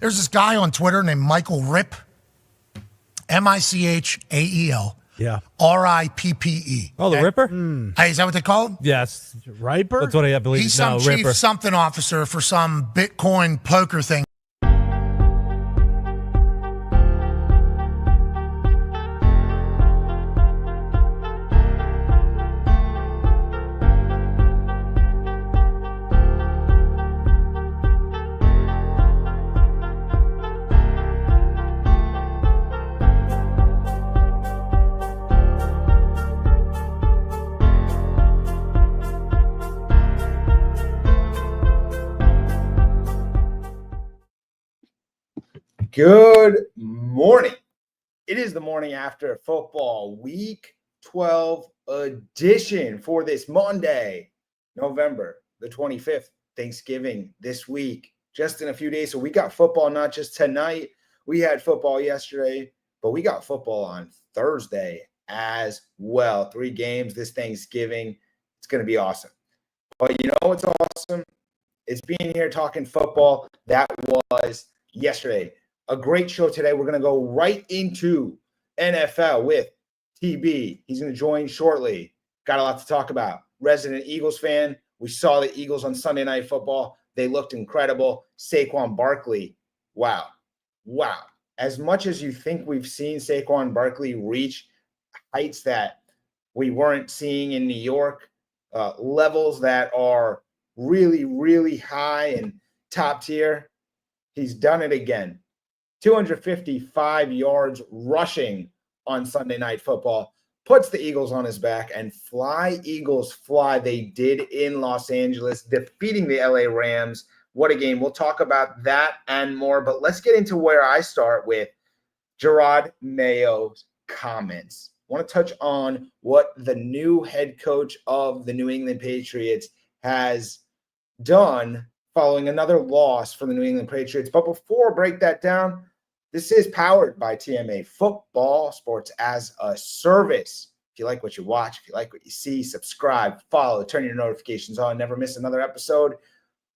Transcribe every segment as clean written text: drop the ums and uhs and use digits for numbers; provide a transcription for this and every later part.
There's this guy on Twitter named Michael Ripp, Michael. Yeah. Rippe. Oh, the Ripper? Hey, is that what they call him? Yes. Riper? That's what I believe. He's some chief Ripper. something officer for some Bitcoin poker thing. Good morning. It is the morning after football week 12 edition for this Monday, November the 25th, Thanksgiving this week, just in a few days. So we got football not just tonight. We had football yesterday, but we got football on Thursday as well. 3 games this Thanksgiving. It's going to be awesome. But you know what's awesome? It's being here talking football. That was yesterday. A great show today. We're going to go right into NFL with TB. He's going to join shortly. Got a lot to talk about. Resident Eagles fan. We saw the Eagles on Sunday Night Football. They looked incredible. Saquon Barkley. Wow. As much as you think we've seen Saquon Barkley reach heights that we weren't seeing in New York, levels that are really, really high and top tier, he's done it again. 255 yards rushing on Sunday Night Football, puts the Eagles on his back, and fly, Eagles, fly. They did in Los Angeles, defeating the LA Rams. What a game. We'll talk about that and more, but let's get into where I start with Jerod Mayo's comments. I want to touch on what the new head coach of the New England Patriots has done following another loss for the New England Patriots. But before I break that down, this is powered by TMA Football, sports as a service. If you like what you watch, if you like what you see, subscribe, follow, turn your notifications on, never miss another episode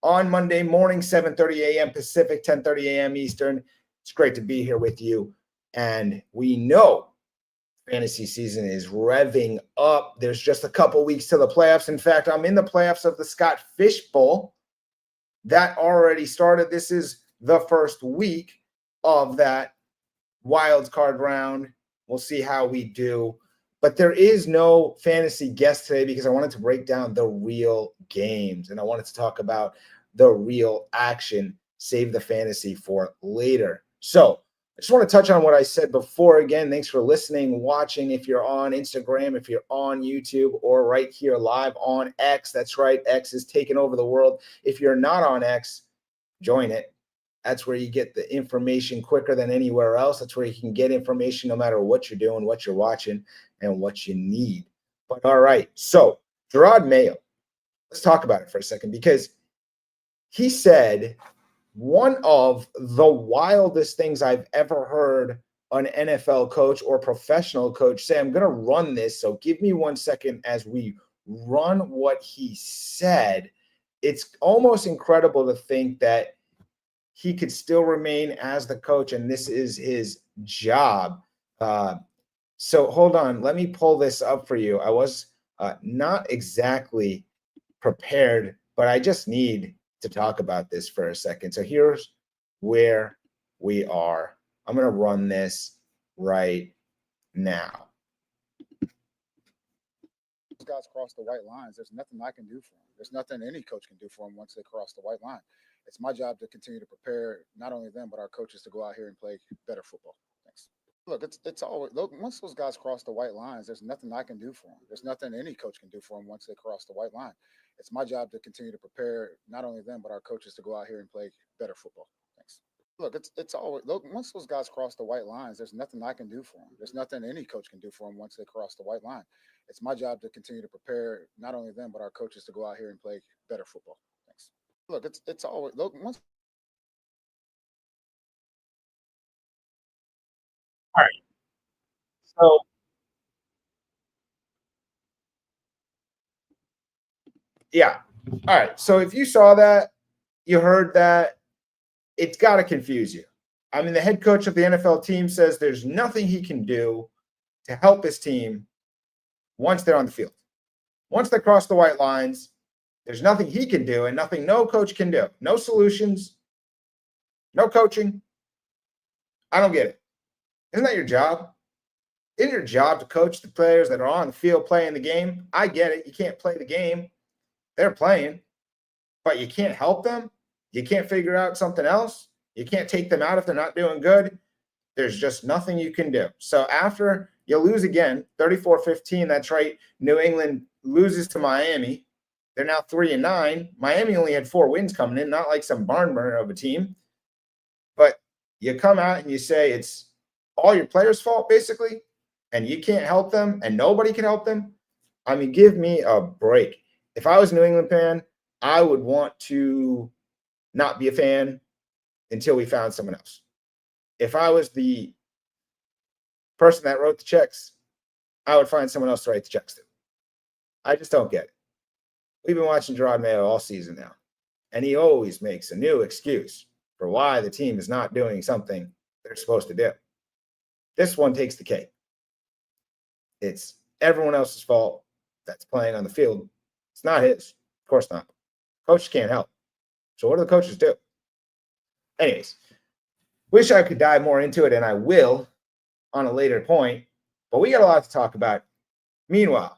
on Monday morning, 7:30 a.m. Pacific, 10:30 a.m. Eastern. It's great to be here with you. And we know fantasy season is revving up. There's just a couple weeks to the playoffs. In fact, I'm in the playoffs of the Scott Fish Bowl. That already started. This is the first week of that wild card round. We'll see how we do. But there is no fantasy guest today because I wanted to break down the real games and I wanted to talk about the real action. Save the fantasy for later. So I just want to touch on what I said before. Again, thanks for listening, watching. If you're on Instagram, if you're on YouTube, or right here live on X. That's right. X is taking over the world. If you're not on X, join it. That's where you get the information quicker than anywhere else. That's where you can get information no matter what you're doing, what you're watching, and what you need. But all right, so Jerod Mayo, let's talk about it for a second because he said one of the wildest things I've ever heard an NFL coach or professional coach say. I'm going to run this, so give me 1 second as we run what he said. It's almost incredible to think that he could still remain as the coach, and this is his job. So hold on. Let me pull this up for you. I was not exactly prepared, but I just need to talk about this for a second. So here's where we are. I'm going to run this right now. Guys cross the white lines. There's nothing I can do for them. There's nothing any coach can do for them once they cross the white line. It's my job to continue to prepare not only them but our coaches to go out here and play better football. Thanks. Look, it's always look. Once those guys cross the white lines, there's nothing I can do for them. There's nothing any coach can do for them once they cross the white line. It's my job to continue to prepare not only them but our coaches to go out here and play better football. Thanks. Look, it's always look. Once those guys cross the white lines, there's nothing I can do for them. There's nothing any coach can do for them once they cross the white line. It's my job to continue to prepare not only them but our coaches to go out here and play better football. Thanks. Look, it's always look. Once All right. So yeah. All right. So if you saw that, you heard that, it's got to confuse you. I mean, the head coach of the NFL team says there's nothing he can do to help his team once they're on the field. Once they cross the white lines, there's nothing he can do and nothing no coach can do. No solutions, no coaching. I don't get it. Isn't that your job? Isn't your job to coach the players that are on the field playing the game? I get it. You can't play the game. They're playing, but you can't help them. You can't figure out something else. You can't take them out if they're not doing good. There's just nothing you can do. So after you lose again, 34-15, that's right. New England loses to Miami. They're now 3-9. Miami only had 4 wins coming in, not like some barn burner of a team. But you come out and you say it's all your players' fault, basically, and you can't help them and nobody can help them. I mean, give me a break. If I was a New England fan, I would want to not be a fan until we found someone else. If I was the person that wrote the checks, I would find someone else to write the checks to. I just don't get it. We've been watching Gerard Mayo all season now, and he always makes a new excuse for why the team is not doing something they're supposed to do. This one takes the cake. It's everyone else's fault that's playing on the field. It's not his. Of course not. Coaches can't help. So what do the coaches do? Anyways, wish I could dive more into it, and I will on a later point, but we got a lot to talk about. Meanwhile,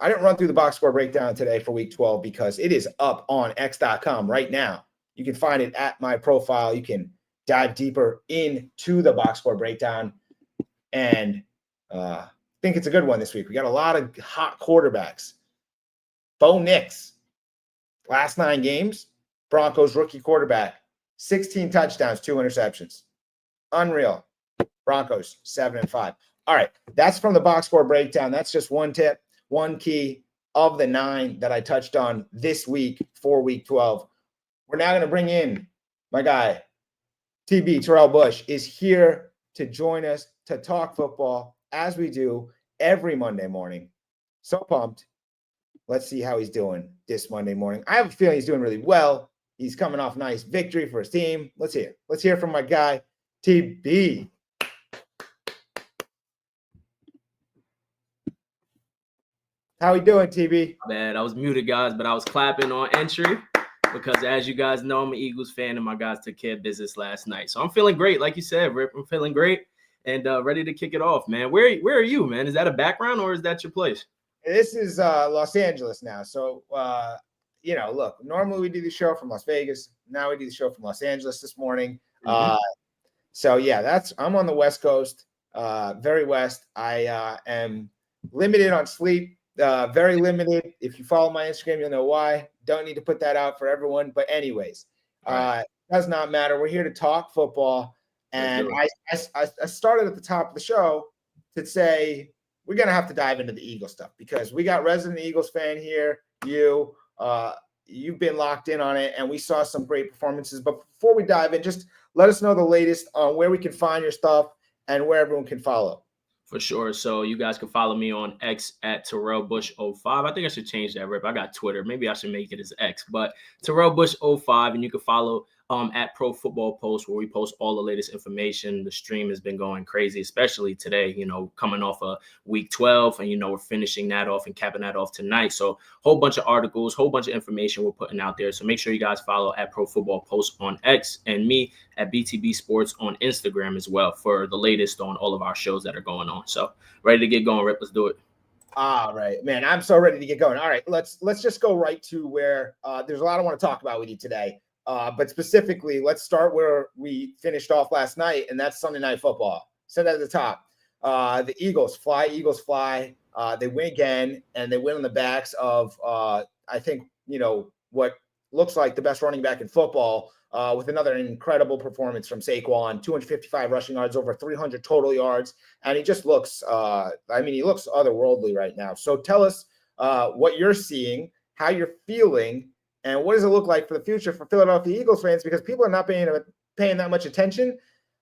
I didn't run through the box score breakdown today for week 12 because it is up on x.com right now. You can find it at my profile. You can dive deeper into the box score breakdown, and I think it's a good one this week. We got a lot of hot quarterbacks. Bo Nix, last 9 games, Broncos rookie quarterback, 16 touchdowns, 2 interceptions. Unreal. Broncos 7-5. All right, that's from the box score breakdown. That's just one tip, one key of the 9 that I touched on this week for week 12. We're now going to bring in my guy, TB, Terrell Bush, is here to join us to talk football as we do every Monday morning. So pumped. Let's see how he's doing this Monday morning. I have a feeling he's doing really well. He's coming off a nice victory for his team. Let's hear. Let's hear from my guy, TB. How we doing, TB? Man, I was muted, guys, but I was clapping on entry because, as you guys know, I'm an Eagles fan, and my guys took care of business last night. So I'm feeling great, like you said, Rip. I'm feeling great and ready to kick it off, man. Where are you, man? Is that a background or is that your place? This is Los Angeles now. So, look, normally we do the show from Las Vegas. Now we do the show from Los Angeles this morning. Mm-hmm. So, yeah, I'm on the West Coast, very west. I am limited on sleep, very limited. If you follow my Instagram, you'll know why. Don't need to put that out for everyone. But anyways, does not matter. We're here to talk football. And I started at the top of the show to say we're going to have to dive into the Eagles stuff because we got resident Eagles fan here. You've been locked in on it, and we saw some great performances. But before we dive in, just let us know the latest on where we can find your stuff and where everyone can follow. For sure. So you guys can follow me on X at TerrellBush05. I think I should change that, Rip. I got Twitter. Maybe I should make it as X, but TerrellBush05, and you can follow at Pro Football Post, where we post all the latest information. The stream has been going crazy, especially today, coming off of week 12, and, we're finishing that off and capping that off tonight. So whole bunch of articles, whole bunch of information we're putting out there. So make sure you guys follow at Pro Football Post on X and me at BTB Sports on Instagram as well for the latest on all of our shows that are going on. So ready to get going, Rip. Let's do it. All right, man. I'm so ready to get going. All right, let's just go right to where there's a lot I want to talk about with you today. But specifically, let's start where we finished off last night, and that's Sunday Night Football. Said at the top, the Eagles fly. They win again, and they win on the backs of, I think, what looks like the best running back in football with another incredible performance from Saquon, 255 rushing yards, over 300 total yards. And he just looks, he looks otherworldly right now. So tell us what you're seeing, how you're feeling, and what does it look like for the future for Philadelphia Eagles fans? Because people are not paying that much attention.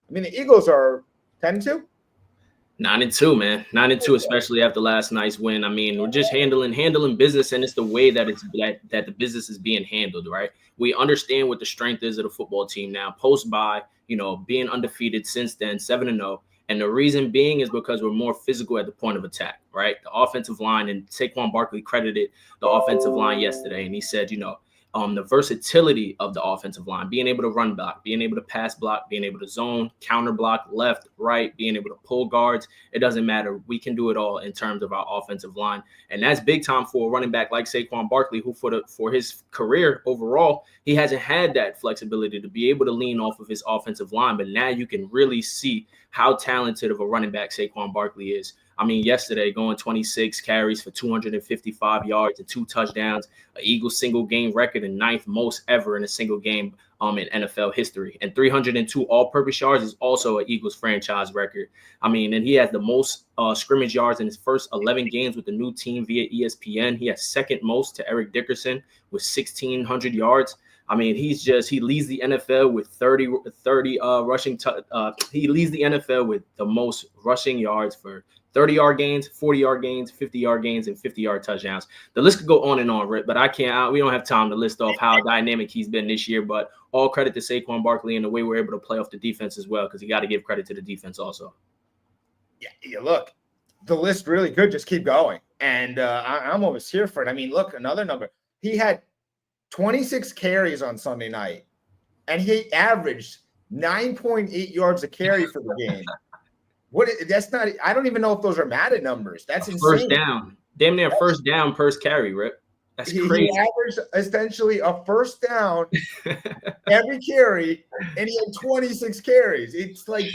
I mean, the Eagles are 10-2. 9-2, man. 9-2, especially after last night's win. I mean, we're just handling business, and it's the way that that the business is being handled, right? We understand what the strength is of the football team now. Post by, being undefeated since then, 7-0. And the reason being is because we're more physical at the point of attack, right? The offensive line, and Saquon Barkley credited the offensive line yesterday, and he said, the versatility of the offensive line, being able to run block, being able to pass block, being able to zone, counter block, left, right, being able to pull guards. It doesn't matter. We can do it all in terms of our offensive line. And that's big time for a running back like Saquon Barkley, who for his career overall, he hasn't had that flexibility to be able to lean off of his offensive line. But now you can really see how talented of a running back Saquon Barkley is. I mean, yesterday going 26 carries for 255 yards and 2 touchdowns, an Eagles single game record and 9th most ever in a single game in NFL history. And 302 all-purpose yards is also an Eagles franchise record. I mean, and he has the most scrimmage yards in his first 11 games with the new team via ESPN. He has second most to Eric Dickerson with 1,600 yards. I mean, he leads the NFL with 30 rushing. He leads the NFL with the most rushing yards for 30-yard gains, 40-yard gains, 50-yard gains, and 50-yard touchdowns. The list could go on and on, Rick, but we don't have time to list off how dynamic he's been this year. But all credit to Saquon Barkley and the way we're able to play off the defense as well, because you got to give credit to the defense also. Yeah, look, the list really could just keep going. And I'm almost here for it. I mean, look, another number. He had 26 carries on Sunday night, and he averaged 9.8 yards a carry for the game. I don't even know if those are Madden numbers. That's insane. First down. Damn near first down per carry, Rip. That's crazy. He averaged essentially a first down every carry, and he had 26 carries. It's like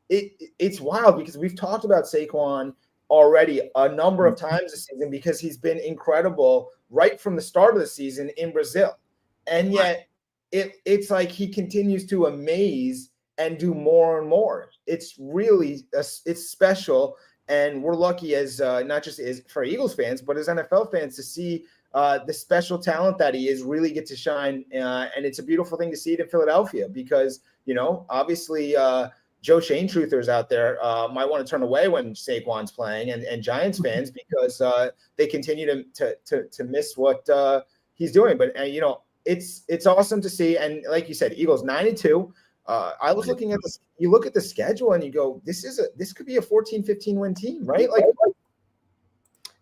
it's wild because we've talked about Saquon already a number of times this season because he's been incredible right from the start of the season in Brazil. And yet it's like he continues to amaze and do more and more. It's really it's special, and we're lucky as not just as for Eagles fans, but as NFL fans to see the special talent that he is really get to shine. And it's a beautiful thing to see it in Philadelphia because obviously Joe Shane truthers out there might want to turn away when Saquon's playing, and Giants fans because they continue to miss what he's doing. But it's awesome to see, and like you said, Eagles 9-2. I was looking at this. You look at the schedule and you go, this could be a 14-15 win team, right? Like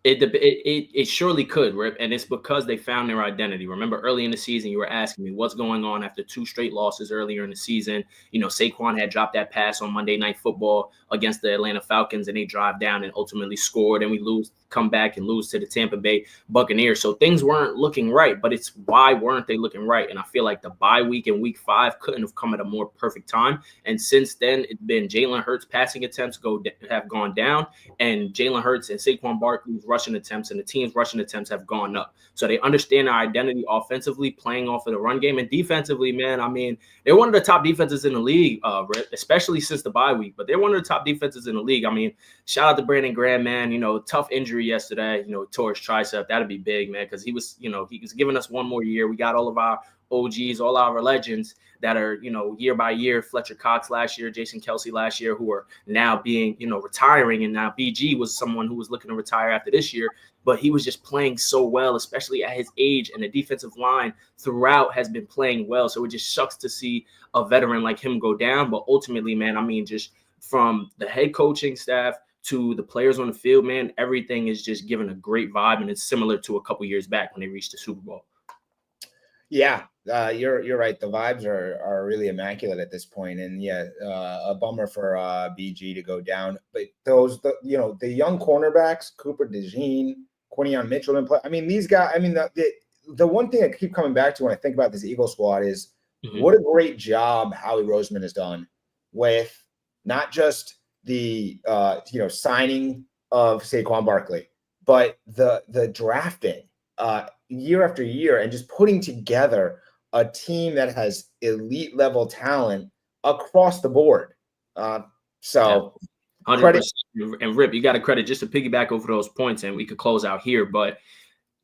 It surely could, Rip, and it's because they found their identity. Remember, early in the season, you were asking me what's going on after 2 straight losses earlier in the season. Saquon had dropped that pass on Monday Night Football against the Atlanta Falcons, and they drive down and ultimately scored, and we come back and lose to the Tampa Bay Buccaneers. So things weren't looking right, but it's why weren't they looking right? And I feel like the bye week in week 5 couldn't have come at a more perfect time. And since then, it's been Jalen Hurts' passing attempts have gone down, and Jalen Hurts and Saquon Barkley's rushing attempts and the team's rushing attempts have gone up. So they understand their identity offensively, playing off of the run game, and defensively, man. I mean, they're one of the top defenses in the league, especially since the bye week. But they're one of the top defenses in the league. I mean, shout out to Brandon Graham, man. Tough injury yesterday. Tore his tricep. That'd be big, man, because he was giving us one more year. We got all of our OGs, all our legends that are, year by year, Fletcher Cox last year, Jason Kelce last year, who are now being, retiring. And now BG was someone who was looking to retire after this year, but he was just playing so well, especially at his age, and the defensive line throughout has been playing well. So it just sucks to see a veteran like him go down. But ultimately, man, I mean, just from the head coaching staff to the players on the field, man, everything is just given a great vibe. And it's similar to a couple years back when they reached the Super Bowl. Yeah, you're right. The vibes are really immaculate at this point, and a bummer for BG to go down. But the young cornerbacks, Cooper DeJean, Quinion Mitchell, and play. I mean, these guys. I mean, the one thing I keep coming back to when I think about this Eagle squad is what a great job Howie Roseman has done with not just the signing of Saquon Barkley, but the drafting. Year after year, and just putting together a team that has elite level talent across the board. So 100%. And Rip, you got to credit just to piggyback over those points, and we could close out here. But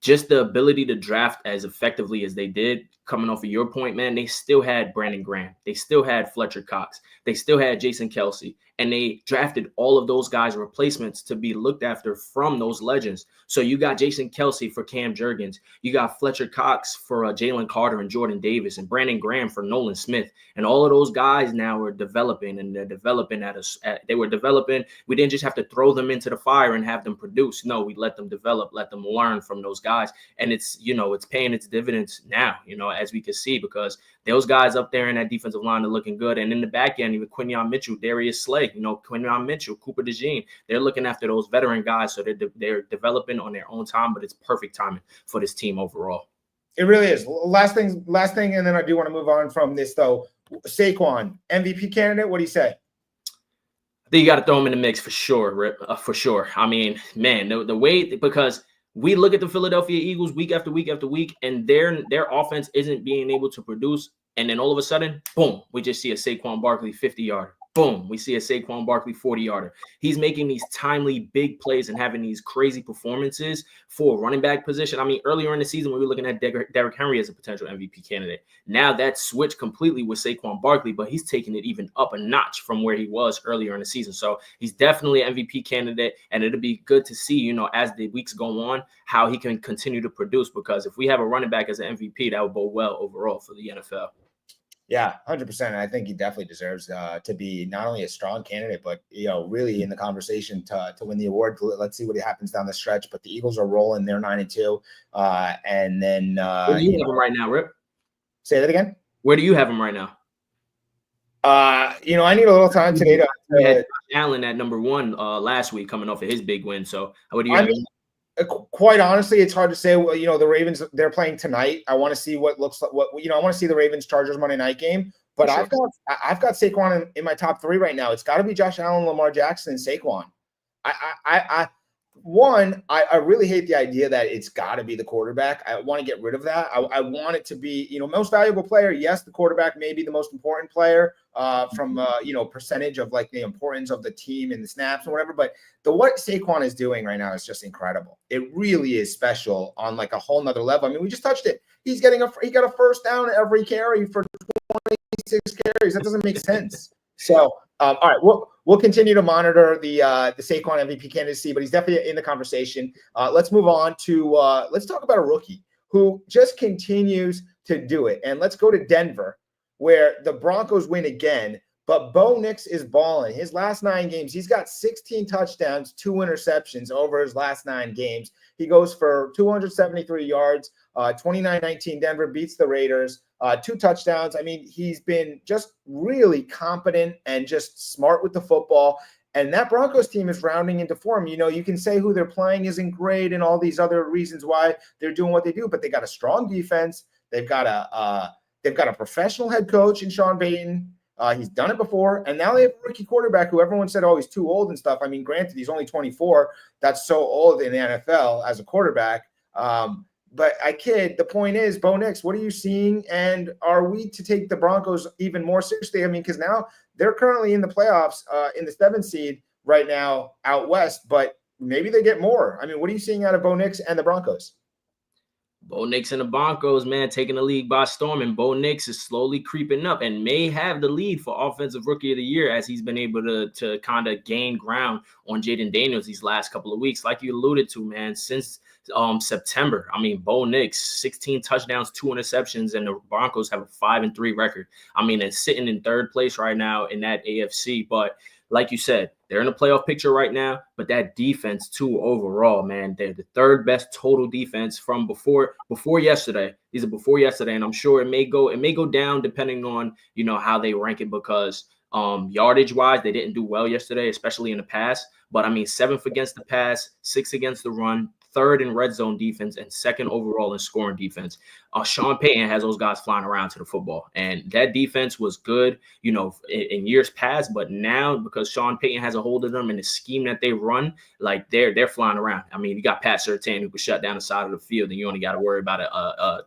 just the ability to draft as effectively as they did, coming off of your point, man, they still had Brandon Graham. They still had Fletcher Cox. They still had Jason Kelce. And they drafted all of those guys' replacements to be looked after from those legends. So you got Jason Kelce for Cam Jurgens. You got Fletcher Cox for Jalen Carter and Jordan Davis, and Brandon Graham for Nolan Smith. And all of those guys now are developing, and they're developing they were developing. We didn't just have to throw them into the fire and have them produce. No, we let them develop, let them learn from those guys. And it's paying its dividends now, as we can see, because those guys up there in that defensive line are looking good. And in the back end, even Quinyon Mitchell, Darius Slay, Quinyon Mitchell, Cooper DeJean, they're looking after those veteran guys. So they're developing on their own time, but it's perfect timing for this team overall. It really is. Last thing, and then I do want to move on from this, though. Saquon, MVP candidate, what do you say? I think you got to throw him in the mix for sure, Rip, for sure. I mean, man, the way, because we look at the Philadelphia Eagles week after week after week, and their offense isn't being able to produce. And then all of a sudden, boom, we just see a Saquon Barkley 50-yarder. Boom, we see a Saquon Barkley 40-yarder. He's making these timely big plays and having these crazy performances for running back position. I mean, earlier in the season, we were looking at Derrick Henry as a potential MVP candidate. Now that switched completely with Saquon Barkley, but he's taking it even up a notch from where he was earlier in the season. So he's definitely an MVP candidate, and it'll be good to see, as the weeks go on, how he can continue to produce, because if we have a running back as an MVP, that would bode well overall for the NFL. Yeah, 100%. I think he definitely deserves to be not only a strong candidate, but really in the conversation to win the award. Let's see what happens down the stretch. But the Eagles are rolling; they're 9-2, and then where do you have him right now, Rip? Say that again. Where do you have him right now? I need a little time today to Allen at number 1 last week, coming off of his big win. So what do you have? Quite honestly, it's hard to say. The Ravens, they're playing tonight. I want to see what looks like. I want to see the Ravens Chargers Monday night game. But sure. I've got Saquon in my top 3 right now. It's got to be Josh Allen, Lamar Jackson, and Saquon. I really hate the idea that it's got to be the quarterback. I want to get rid of that. I want it to be, most valuable player. Yes, the quarterback may be the most important player from percentage of like the importance of the team and the snaps and whatever. But what Saquon is doing right now is just incredible. It really is special on like a whole nother level. I mean, we just touched it. He got a first down every carry for 26 carries. That doesn't make sense. So, all right, we'll continue to monitor the Saquon MVP candidacy, but he's definitely in the conversation. Let's move on to let's talk about a rookie who just continues to do it. And let's go to Denver, where the Broncos win again, but Bo Nix is balling. His last 9 games, he's got 16 touchdowns, 2 interceptions over his last 9 games. He goes for 273 yards, 29-19. Denver beats the Raiders. 2 touchdowns. I mean, he's been just really competent and just smart with the football. And that Broncos team is rounding into form. You can say who they're playing isn't great and all these other reasons why they're doing what they do, but they got a strong defense. They've got a professional head coach in Sean Payton. He's done it before. And now they have a rookie quarterback who everyone said, he's too old and stuff. I mean, granted, he's only 24. That's so old in the NFL as a quarterback. But I kid. The point is, Bo Nix, what are you seeing? And are we to take the Broncos even more seriously? I mean, because now they're currently in the playoffs in the 7th seed right now out west, but maybe they get more. I mean, what are you seeing out of Bo Nix and the Broncos? Bo Nix and the Broncos, man, taking the league by storm, and Bo Nix is slowly creeping up and may have the lead for Offensive Rookie of the Year as he's been able to kind of gain ground on Jaden Daniels these last couple of weeks. Like you alluded to, man, since September, I mean, Bo Nix, 16 touchdowns, 2 interceptions, and the Broncos have a 5-3 record. I mean, it's sitting in 3rd place right now in that AFC, but like you said, they're in the playoff picture right now, but that defense too overall, man, they're the 3rd best total defense from before yesterday. These are before yesterday, and I'm sure it may go down depending on, how they rank it, because yardage wise, they didn't do well yesterday, especially in the pass. But I mean, 7th against the pass, 6th against the run, 3rd in red zone defense, and 2nd overall in scoring defense. Sean Payton has those guys flying around to the football, and that defense was good, in years past. But now, because Sean Payton has a hold of them and the scheme that they run, like they're flying around. I mean, you got Pat Surtain who could shut down the side of the field, and you only got to worry about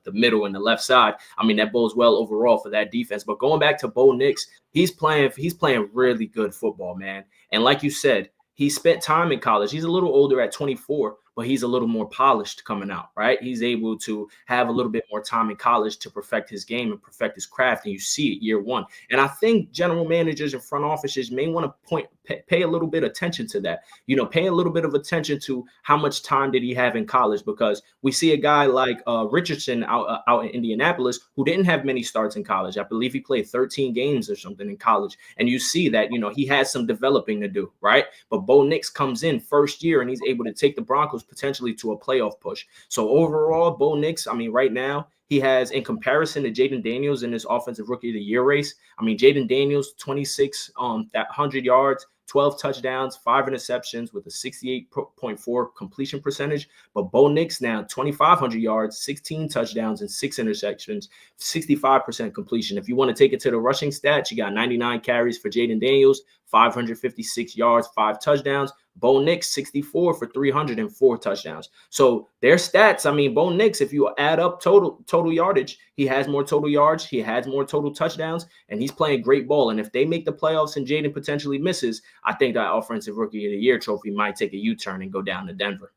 the middle and the left side. I mean, that bodes well overall for that defense. But going back to Bo Nix, he's playing really good football, man. And like you said, he spent time in college. He's a little older at 24, but he's a little more polished coming out, right? He's able to have a little bit more time in college to perfect his game and perfect his craft, and you see it year one. And I think general managers and front offices may want to pay a little bit of attention to that. Pay a little bit of attention to how much time did he have in college, because we see a guy like Richardson out in Indianapolis who didn't have many starts in college. I believe he played 13 games or something in college, and you see that he has some developing to do, right? But Bo Nix comes in first year and he's able to take the Broncos potentially to a playoff push. So overall, Bo Nix, right now, he has, in comparison to Jayden Daniels in his offensive rookie of the year race, Jayden Daniels, 2,600 yards, 12 touchdowns, 5 interceptions with a 68.4 completion percentage. But Bo Nix now 2,500 yards, 16 touchdowns, and 6 interceptions, 65% completion. If you want to take it to the rushing stats, you got 99 carries for Jayden Daniels, 556 yards, 5 touchdowns. Bo Nix, 64 for 304 touchdowns. So their stats, Bo Nix, if you add up total yardage, he has more total yards, he has more total touchdowns, and he's playing great ball. And if they make the playoffs and Jayden potentially misses, I think that Offensive Rookie of the Year trophy might take a U-turn and go down to Denver.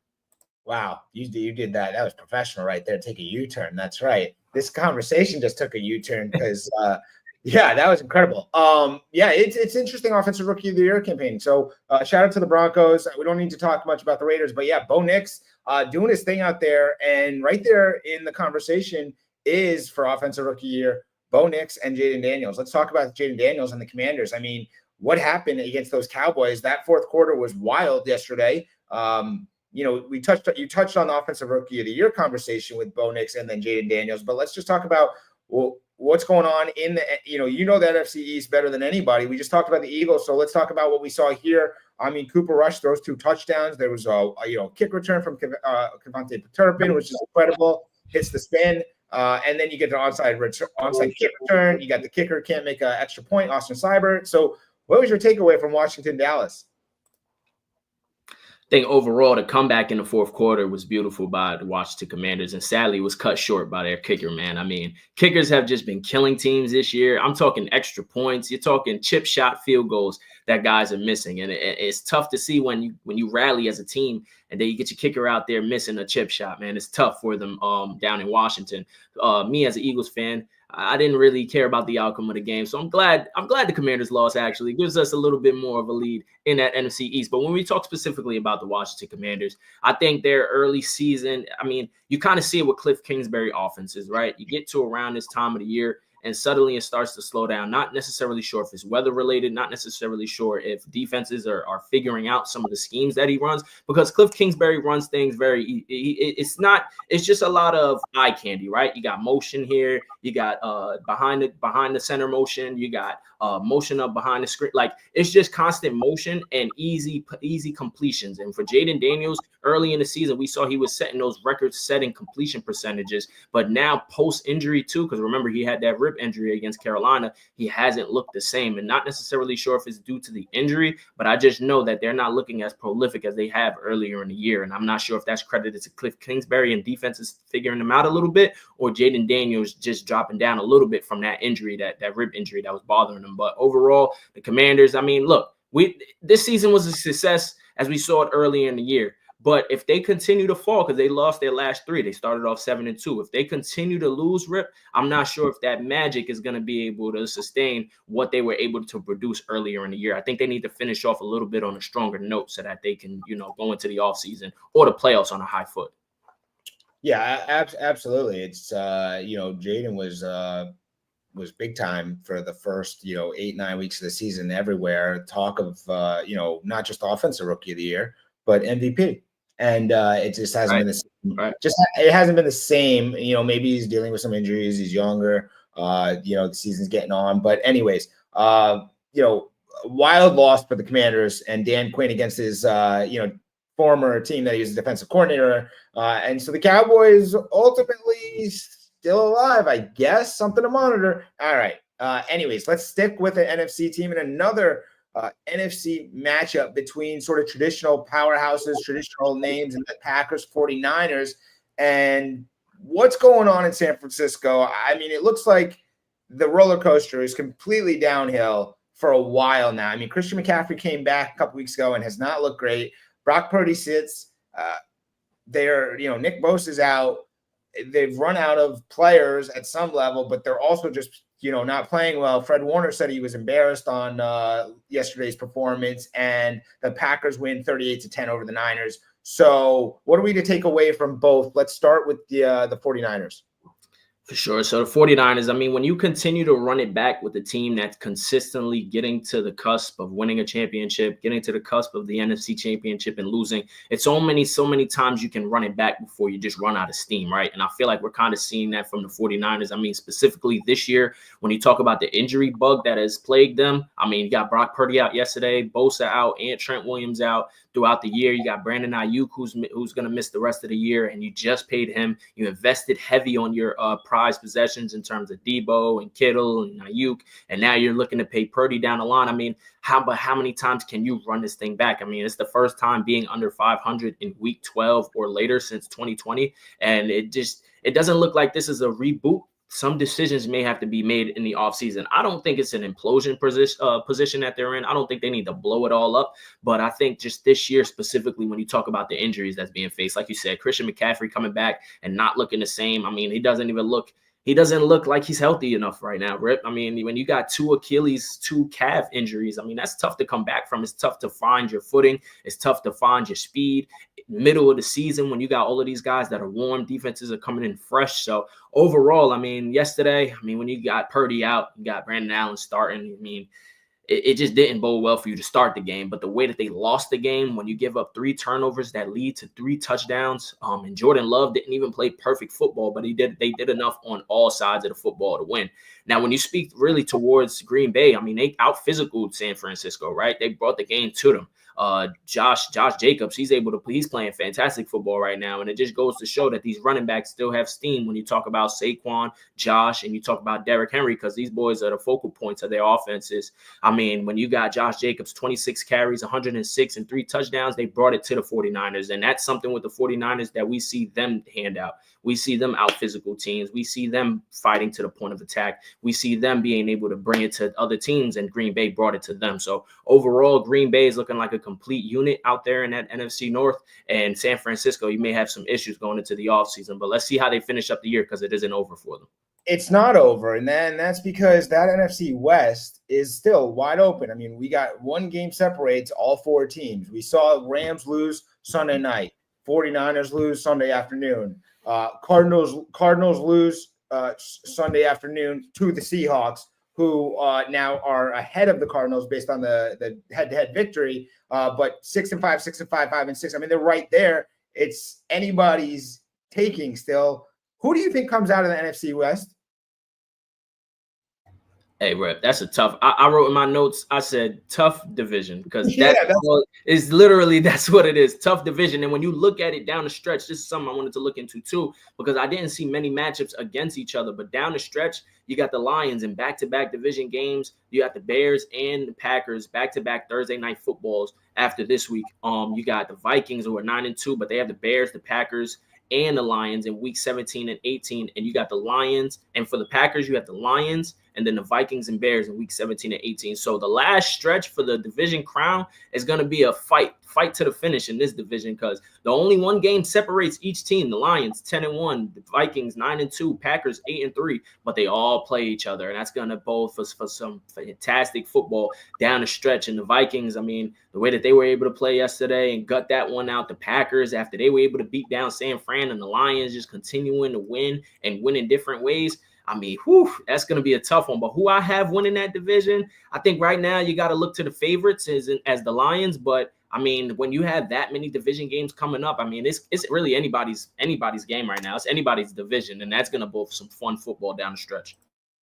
Wow, you did that. That was professional right there. Take a U-turn. That's right. This conversation just took a U-turn because yeah, that was incredible. Yeah, it's interesting offensive rookie of the year campaign. So shout out to the Broncos. We don't need to talk much about the Raiders, but yeah, Bo Nix doing his thing out there. And right there in the conversation is for offensive rookie year, Bo Nix and Jayden Daniels. Let's talk about Jayden Daniels and the Commanders. What happened against those Cowboys? That fourth quarter was wild yesterday. You touched on the offensive rookie of the year conversation with Bo Nix and then Jayden Daniels, but let's just talk about what's going on in the, the NFC East better than anybody. We just talked about the Eagles, so let's talk about what we saw here. Cooper Rush throws 2 touchdowns. There was a kick return from Kevontae Turpin, which is incredible. Hits the spin, and then you get the onside kick return. You got the kicker can't make an extra point, Austin Seibert. So, what was your takeaway from Washington, Dallas? I think overall, the comeback in the fourth quarter was beautiful by the Washington Commanders, and sadly was cut short by their kicker, man. Kickers have just been killing teams this year. I'm talking extra points. You're talking chip shot field goals that guys are missing, and it's tough to see when you rally as a team and then you get your kicker out there missing a chip shot, man. It's tough for them down in Washington. Me as an Eagles fan, I didn't really care about the outcome of the game. So I'm glad the Commanders lost. Actually gives us a little bit more of a lead in that NFC East. But when we talk specifically about the Washington Commanders, I think their early season, you kind of see it with Cliff Kingsbury offenses, right? You get to around this time of the year and suddenly it starts to slow down. Not necessarily sure if it's weather related, not necessarily sure if defenses are figuring out some of the schemes that he runs, because Cliff Kingsbury runs things it's just a lot of eye candy, right? You got motion here, you got behind the center motion, you got motion up behind the screen. Like, it's just constant motion and easy completions. And for Jayden Daniels, early in the season, we saw he was setting those record-setting completion percentages. But now post-injury too, because remember he had that rib injury against Carolina, he hasn't looked the same. And not necessarily sure if it's due to the injury, but I just know that they're not looking as prolific as they have earlier in the year. And I'm not sure if that's credited to Cliff Kingsbury and defenses figuring them out a little bit, or Jayden Daniels just dropping down a little bit from that injury, that rib injury that was bothering him. But overall, the Commanders, look, this season was a success as we saw it earlier in the year. But if they continue to fall, because they lost their last 3, they started off 7-2. If they continue to lose, Rip, I'm not sure if that magic is going to be able to sustain what they were able to produce earlier in the year. I think they need to finish off a little bit on a stronger note so that they can, go into the offseason or the playoffs on a high foot. Yeah, absolutely. It's Jayden was big time for the first 8-9 weeks of the season everywhere. Talk of not just offensive rookie of the year, but MVP. And it just hasn't been the same. Right. It hasn't been the same. Maybe he's dealing with some injuries. He's younger. The season's getting on. But anyways, wild loss for the Commanders and Dan Quinn against his former team that he was a defensive coordinator. And so the Cowboys ultimately still alive, I guess. Something to monitor. All right. Anyways, let's stick with the NFC team and another NFC matchup between sort of traditional powerhouses, traditional names, and the Packers 49ers. And what's going on in San Francisco? It looks like the roller coaster is completely downhill for a while now. Christian McCaffrey came back a couple weeks ago and has not looked great. Brock Purdy sits. they're, Nick Bosa's out. They've run out of players at some level, but they're also just, not playing well. Fred Warner said he was embarrassed on yesterday's performance, and the Packers win 38-10 over the Niners. So what are we to take away from both? Let's start with the 49ers. For sure. So the 49ers, I mean, when you continue to run it back with a team that's consistently getting to the cusp of winning a championship, getting to the cusp of the NFC championship and losing, it's so many times you can run it back before you just run out of steam, right? And I feel like we're kind of seeing that from the 49ers. I mean, specifically this year, when you talk about the injury bug that has plagued them, I mean, you got Brock Purdy out yesterday, Bosa out, and Trent Williams out throughout the year. You got Brandon Ayuk, who's going to miss the rest of the year, and you just paid him. You invested heavy on your prized possessions in terms of Debo and Kittle and Ayuk, and now you're looking to pay Purdy down the line. I mean, how many times can you run this thing back? I mean, it's the first time being under 500 in week 12 or later since 2020, and it doesn't look like this is a reboot. Some decisions may have to be made in the offseason. I don't think it's an implosion position that they're in. I don't think they need to blow it all up. But I think just this year specifically, when you talk about the injuries that's being faced, like you said, Christian McCaffrey coming back and not looking the same. I mean, he doesn't look like he's healthy enough right now, Rip. I mean, when you got 2 Achilles, 2 calf injuries, I mean, that's tough to come back from. It's tough to find your footing. It's tough to find your speed. Middle of the season, when you got all of these guys that are warm, defenses are coming in fresh. So overall, I mean, yesterday, when you got Purdy out, you got Brandon Allen starting, I mean, it just didn't bode well for you to start the game. But the way that they lost the game, when you give up 3 turnovers that lead to 3 touchdowns, and Jordan Love didn't even play perfect football, but they did enough on all sides of the football to win. Now, when you speak really towards Green Bay, I mean, they out-physicaled San Francisco, right? They brought the game to them. Josh Jacobs, he's playing fantastic football right now. And it just goes to show that these running backs still have steam when you talk about Saquon, Josh, and you talk about Derrick Henry, because these boys are the focal points of their offenses. I mean, when you got Josh Jacobs, 26 carries, 106 and 3 touchdowns, they brought it to the 49ers. And that's something with the 49ers that we see them hand out. We see them out physical teams. We see them fighting to the point of attack. We see them being able to bring it to other teams, and Green Bay brought it to them. So overall, Green Bay is looking like a complete unit out there in that NFC North. And San Francisco, you may have some issues going into the offseason, but let's see how they finish up the year, because it isn't over for them. It's not over, and then that's because that NFC West is still wide open. I mean, we got 1 game separates all 4 teams. We saw Rams lose Sunday night, 49ers lose Sunday afternoon. Cardinals lose Sunday afternoon to the Seahawks, who now are ahead of the Cardinals based on the head-to-head victory. But 6-5, 6-5, 5-6. I mean, they're right there. It's anybody's taking still. Who do you think comes out of the NFC West? Hey, Rep, that's a tough. I wrote in my notes, I said tough division, because that's what it is. Tough division. And when you look at it down the stretch, this is something I wanted to look into too, because I didn't see many matchups against each other. But down the stretch, you got the Lions in back-to-back division games. You got the Bears and the Packers back-to-back Thursday night footballs after this week. You got the Vikings, who are 9-2, but they have the Bears, the Packers, and the Lions in week 17 and 18. And you got the Lions. And for the Packers, you have the Lions and then the Vikings and Bears in week 17 and 18. So the last stretch for the division crown is going to be a fight to the finish in this division, because the only 1 game separates each team. The Lions 10-1, the Vikings 9-2, Packers 8-3, but they all play each other, and that's going to bode for some fantastic football down the stretch. And the Vikings, I mean, the way that they were able to play yesterday and gut that one out, the Packers, after they were able to beat down San Fran, and the Lions just continuing to win and win in different ways. I mean, that's going to be a tough one. But who I have winning that division, I think right now you got to look to the favorites as the Lions. But I mean, when you have that many division games coming up, I mean, it's really anybody's game right now. It's anybody's division, and that's going to both some fun football down the stretch.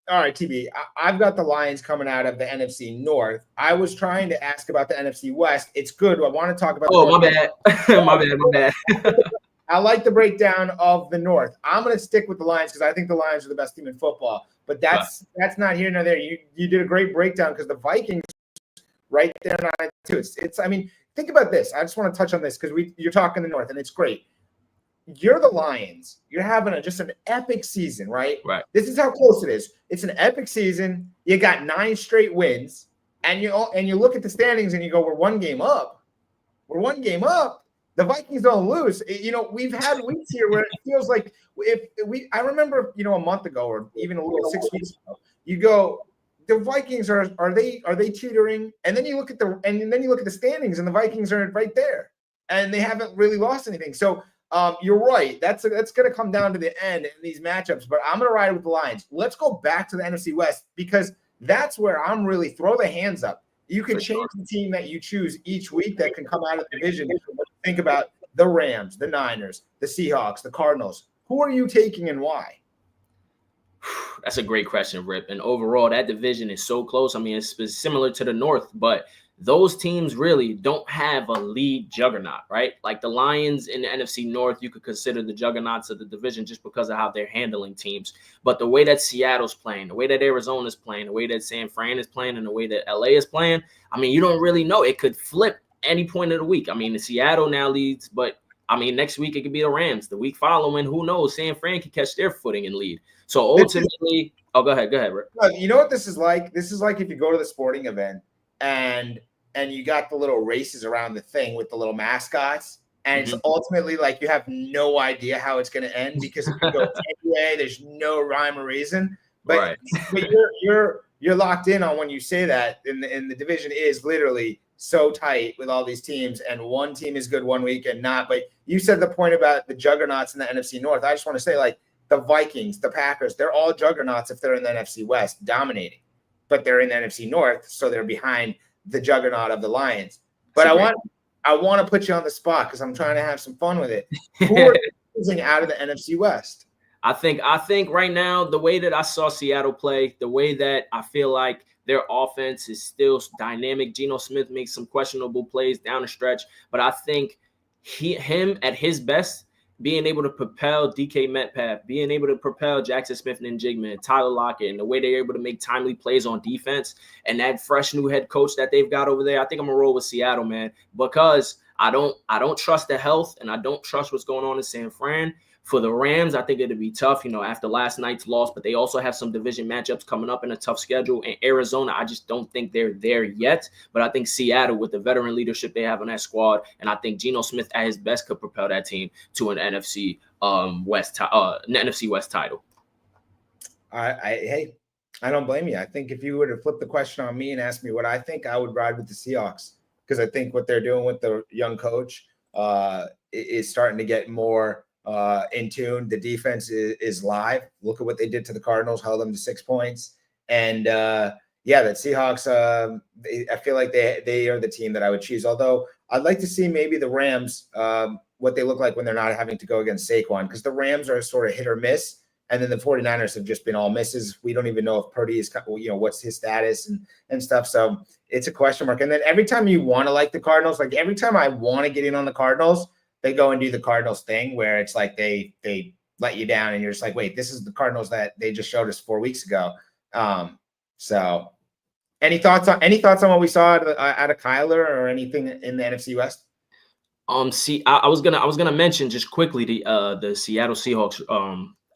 All right, TB, I've got the Lions coming out of the NFC North. I was trying to ask about the NFC West. It's good. I want to talk about. Oh, my bad. my bad. I like the breakdown of the North. I'm going to stick with the Lions because I think the Lions are the best team in football. But that's not here nor there. You did a great breakdown because the Vikings right there too. It's. I mean, think about this. I just want to touch on this because you're talking the North, and it's great. You're the Lions. You're having just an epic season, right? Right. This is how close it is. It's an epic season. You got 9 straight wins, and you look at the standings and you go, "We're 1 game up. We're 1 game up." the Vikings don't lose. We've had weeks here where it feels like I remember, a month ago or even a little 6 weeks ago, you go, the Vikings are they teetering? And then you look at the standings, and the Vikings are right there, and they haven't really lost anything. So you're right. That's going to come down to the end in these matchups. But I'm going to ride with the Lions. Let's go back to the NFC West, because that's where I'm really throw the hands up. You can change the team that you choose each week that can come out of the division. Think about the Rams, the Niners, the Seahawks, the Cardinals. Who are you taking and why? That's a great question, Rip. And overall, that division is so close. I mean, it's similar to the North, but those teams really don't have a lead juggernaut, right? Like the Lions in the NFC North, you could consider the juggernauts of the division just because of how they're handling teams. But the way that Seattle's playing, the way that Arizona's playing, the way that San Fran is playing, and the way that LA is playing, I mean, you don't really know. It could flip any point of the week. I mean, the Seattle now leads, but I mean, next week it could be the Rams. The week following, who knows? San Fran could catch their footing and lead. So ultimately, go ahead, Rick. You know what this is like? This is like if you go to the sporting event and you got the little races around the thing with the little mascots, and it's ultimately like you have no idea how it's going to end, because if you go anyway, there's no rhyme or reason. But you're locked in on when you say that, and the division is literally so tight with all these teams, and one team is good one week and not. But you said the point about the juggernauts in the NFC North. I just want to say, like, the Vikings, the Packers, they're all juggernauts if they're in the NFC West dominating, but they're in the NFC North, so they're behind the juggernaut of the Lions. But I want to put you on the spot because I'm trying to have some fun with it. Who are losing out of the NFC West? I think right now, the way that I saw Seattle play, the way that I feel like their offense is still dynamic. Geno Smith makes some questionable plays down the stretch, but I think him at his best, being able to propel DK Metcalf, being able to propel Jackson Smith-Njigba, Tyler Lockett, and the way they're able to make timely plays on defense, and that fresh new head coach that they've got over there, I think I'm gonna roll with Seattle, man, because I don't trust the health, and I don't trust what's going on in San Fran. For the Rams, I think it'd be tough, after last night's loss, but they also have some division matchups coming up in a tough schedule. And Arizona, I just don't think they're there yet. But I think Seattle, with the veteran leadership they have on that squad, and I think Geno Smith at his best could propel that team to an NFC West title. Hey, I don't blame you. I think if you were to flip the question on me and ask me what I think, I would ride with the Seahawks, because I think what they're doing with the young coach is starting to get more in tune. The defense is live. Look at what they did to the Cardinals, held them to 6 points. And that Seahawks, I feel like they are the team that I would choose. Although I'd like to see maybe the Rams, what they look like when they're not having to go against Saquon, because the Rams are sort of hit or miss. And then the 49ers have just been all misses. We don't even know if Purdy is, what's his status and stuff. So it's a question mark. And then every time you want to like the Cardinals, like every time I want to get in on the Cardinals, they go and do the Cardinals thing where it's like they let you down, and you're just like, wait, this is the Cardinals that they just showed us 4 weeks ago. So any thoughts on what we saw out of Kyler or anything in the NFC West? I was gonna mention just quickly the Seattle Seahawks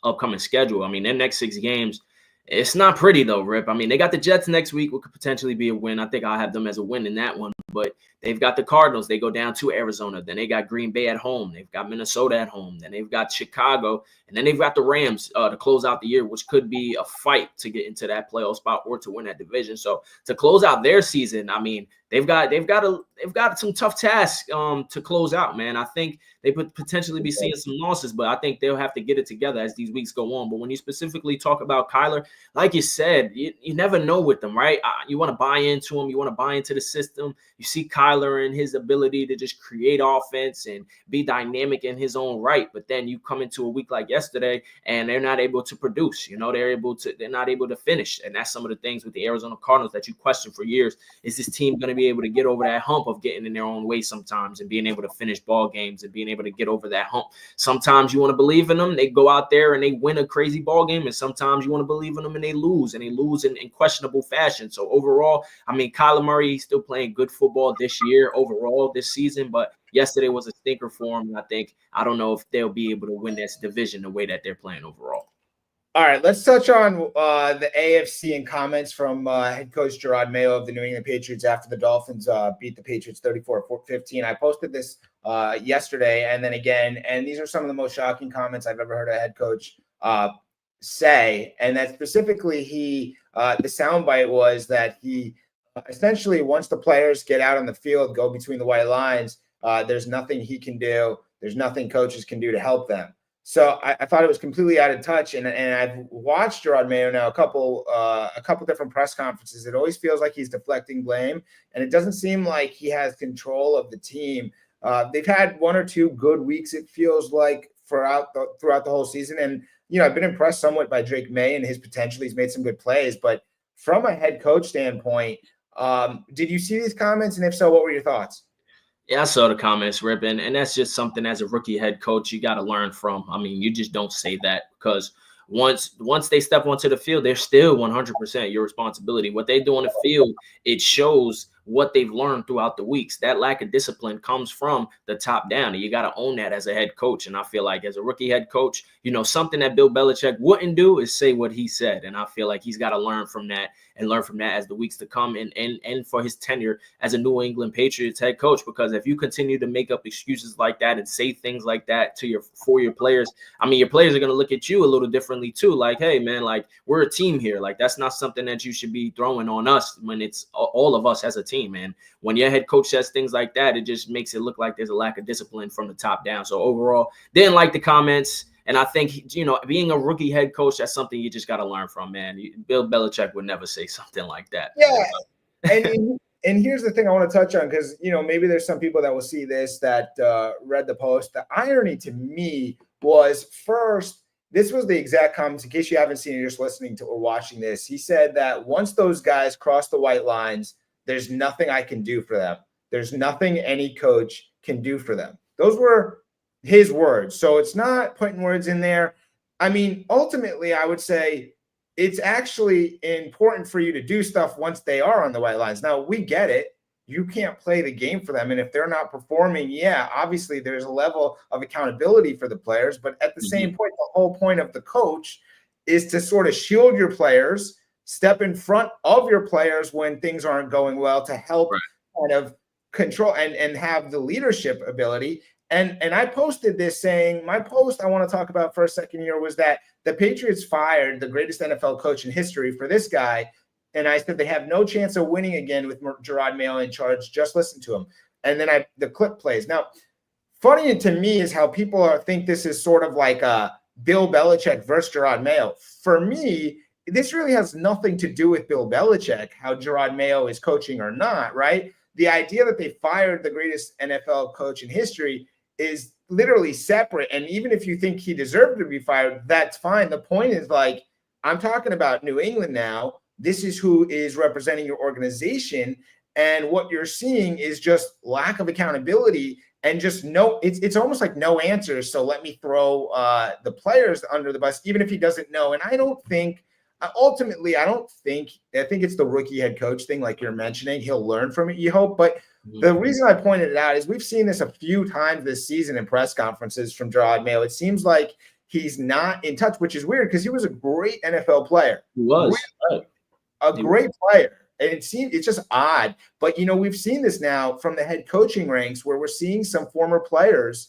upcoming schedule. I mean, their next 6 games, it's not pretty though, Rip. I mean, they got the Jets next week, what could potentially be a win. I think I'll have them as a win in that one. But they've got the Cardinals. They go down to Arizona. Then they got Green Bay at home. They've got Minnesota at home. Then they've got Chicago. And then they've got the Rams to close out the year, which could be a fight to get into that playoff spot or to win that division. So to close out their season, I mean, they've got some tough tasks to close out, man. I think they could potentially be seeing some losses, but I think they'll have to get it together as these weeks go on. But when you specifically talk about Kyler, like you said, you never know with them, right? You want to buy into him. You want to buy into the system. You see Kyler and his ability to just create offense and be dynamic in his own right. But then you come into a week like yesterday and they're not able to produce. They're not able to finish. And that's some of the things with the Arizona Cardinals that you question for years. Is this team going to be able to get over that hump of getting in their own way sometimes and being able to finish ball games and being able to get over that hump? Sometimes you want to believe in them. They go out there and they win a crazy ball game. And sometimes you want to believe in them and they lose in questionable fashion. So overall, I mean, Kyler Murray, he's still playing good football this year overall this season, but yesterday was a stinker for him. I don't know if they'll be able to win this division the way that they're playing overall. All right, let's touch on the AFC and comments from head coach Gerard Mayo of the New England Patriots after the Dolphins beat the Patriots 34-15. I posted this yesterday and then again, and these are some of the most shocking comments I've ever heard a head coach say. And that specifically, the soundbite was that he essentially, once the players get out on the field, go between the white lines, there's nothing he can do. There's nothing coaches can do to help them. So I thought it was completely out of touch, and I've watched Gerard Mayo now a couple different press conferences. It always feels like he's deflecting blame, and it doesn't seem like he has control of the team. They've had one or two good weeks, it feels like, throughout the whole season. And I've been impressed somewhat by Drake May and his potential. He's made some good plays, but from a head coach standpoint, did you see these comments? And if so, what were your thoughts? Yeah, I saw the comments, Rip, and that's just something as a rookie head coach you got to learn from. I mean, you just don't say that because once they step onto the field, they're still 100% your responsibility. What they do on the field, it shows what they've learned throughout the weeks. That lack of discipline comes from the top down, and you got to own that as a head coach. And I feel like as a rookie head coach, something that Bill Belichick wouldn't do is say what he said. And I feel like he's got to learn from that as the weeks to come and for his tenure as a New England Patriots head coach. Because if you continue to make up excuses like that and say things like that for your players, I mean, your players are going to look at you a little differently too. Like, hey, man, like we're a team here. Like that's not something that you should be throwing on us when it's all of us as a team. Man, when your head coach says things like that, it just makes it look like there's a lack of discipline from the top down. So overall, didn't like the comments. And I think, being a rookie head coach, that's something you just got to learn from, man. Bill Belichick would never say something like that. Yeah. And here's the thing I want to touch on, because, maybe there's some people that will see this that read the post. The irony to me was, first, this was the exact comments, in case you haven't seen it, you're just listening to or watching this. He said that once those guys cross the white lines, there's nothing I can do for them. There's nothing any coach can do for them. Those were his words. So it's not putting words in there. I mean, ultimately, I would say it's actually important for you to do stuff once they are on the white lines. Now, we get it. You can't play the game for them. And if they're not performing, yeah, obviously there's a level of accountability for the players. But at the same point, the whole point of the coach is to sort of shield your players, step in front of your players when things aren't going well, to help kind of control and have the leadership ability. And I posted this saying, my post I want to talk about for a second here was that the Patriots fired the greatest NFL coach in history for this guy. And I said they have no chance of winning again with Gerard Mayo in charge. Just listen to him. And then the clip plays. Now, funny to me is how people think this is sort of like a Bill Belichick versus Gerard Mayo. For me, this really has nothing to do with Bill Belichick, how Gerard Mayo is coaching or not, right? The idea that they fired the greatest NFL coach in history is literally separate. And even if you think he deserved to be fired, that's fine. The point is, like, I'm talking about New England now. This is who is representing your organization. And what you're seeing is just lack of accountability and just it's almost like no answers. So let me throw the players under the bus, even if he doesn't know. And I think it's the rookie head coach thing, like you're mentioning. He'll learn from it, you hope. But the reason I pointed it out is we've seen this a few times this season in press conferences from Gerard Mayo. It seems like he's not in touch, which is weird because he was a great NFL player. He was. Great player. And it's just odd. But, we've seen this now from the head coaching ranks where we're seeing some former players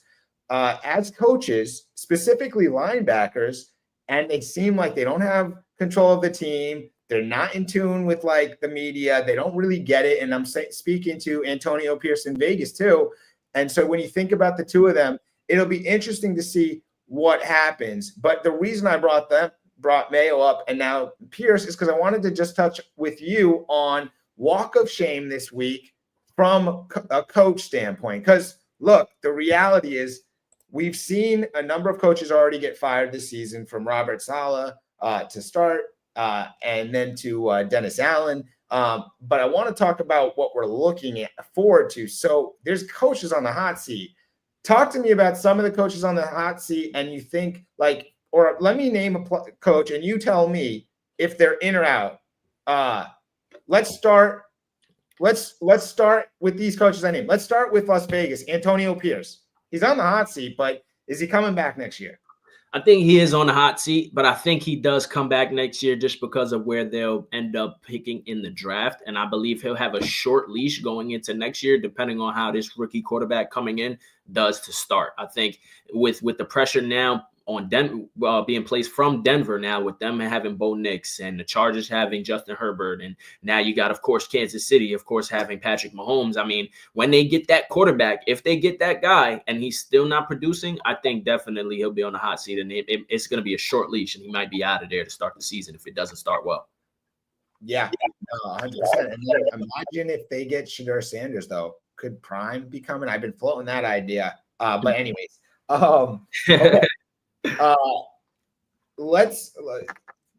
as coaches, specifically linebackers, and they seem like they don't have control of the team. They're not in tune with like the media. They don't really get it. And I'm speaking to Antonio Pierce in Vegas too. And so when you think about the two of them, it'll be interesting to see what happens. But the reason I brought Mayo up and now Pierce is because I wanted to just touch with you on walk of shame this week from a coach standpoint. Because look, the reality is we've seen a number of coaches already get fired this season, from Robert Saleh to start and then to Dennis Allen. But I want to talk about what we're looking forward to. So there's coaches on the hot seat. Talk to me about some of the coaches on the hot seat, and you think like, or let me name a coach and you tell me if they're in or out. Let's start with these coaches I named. Let's start with Las Vegas, Antonio Pierce. He's on the hot seat, but is he coming back next year? I think he is on the hot seat, but I think he does come back next year just because of where they'll end up picking in the draft. And I believe he'll have a short leash going into next year, depending on how this rookie quarterback coming in does to start. I think with the pressure now on Denver being placed from Denver now, with them having Bo Nix and the Chargers having Justin Herbert, and now you got, of course, Kansas City, of course, having Patrick Mahomes. I mean, when they get that quarterback, if they get that guy and he's still not producing, I think definitely he'll be on the hot seat, and it's going to be a short leash, and he might be out of there to start the season if it doesn't start well. Yeah, 100%. And imagine if they get Shedeur Sanders, though. Could Prime be coming? I've been floating that idea. But anyways, okay.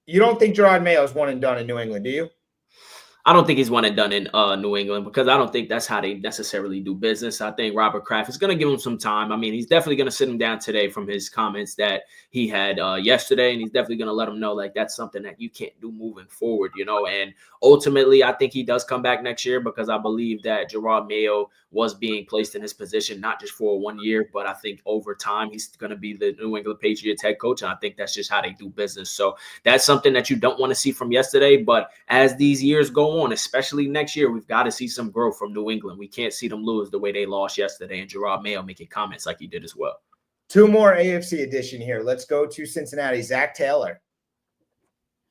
You don't think Gerard Mayo is one and done in New England, do you? I don't think he's one and done in New England, because I don't think that's how they necessarily do business. I think Robert Kraft is going to give him some time. I mean, he's definitely going to sit him down today from his comments that he had yesterday, and he's definitely going to let him know, like, that's something that you can't do moving forward, and ultimately I think he does come back next year, because I believe that Gerard Mayo was being placed in his position not just for 1 year, but I think over time he's going to be the New England Patriots head coach, and I think that's just how they do business. So that's something that you don't want to see from yesterday, but as these years go on, especially next year, we've got to see some growth from New England. We can't see them lose the way they lost yesterday, and Gerard Mayo making comments like he did as well. Two more AFC edition here. Let's go to Cincinnati. Zach Taylor.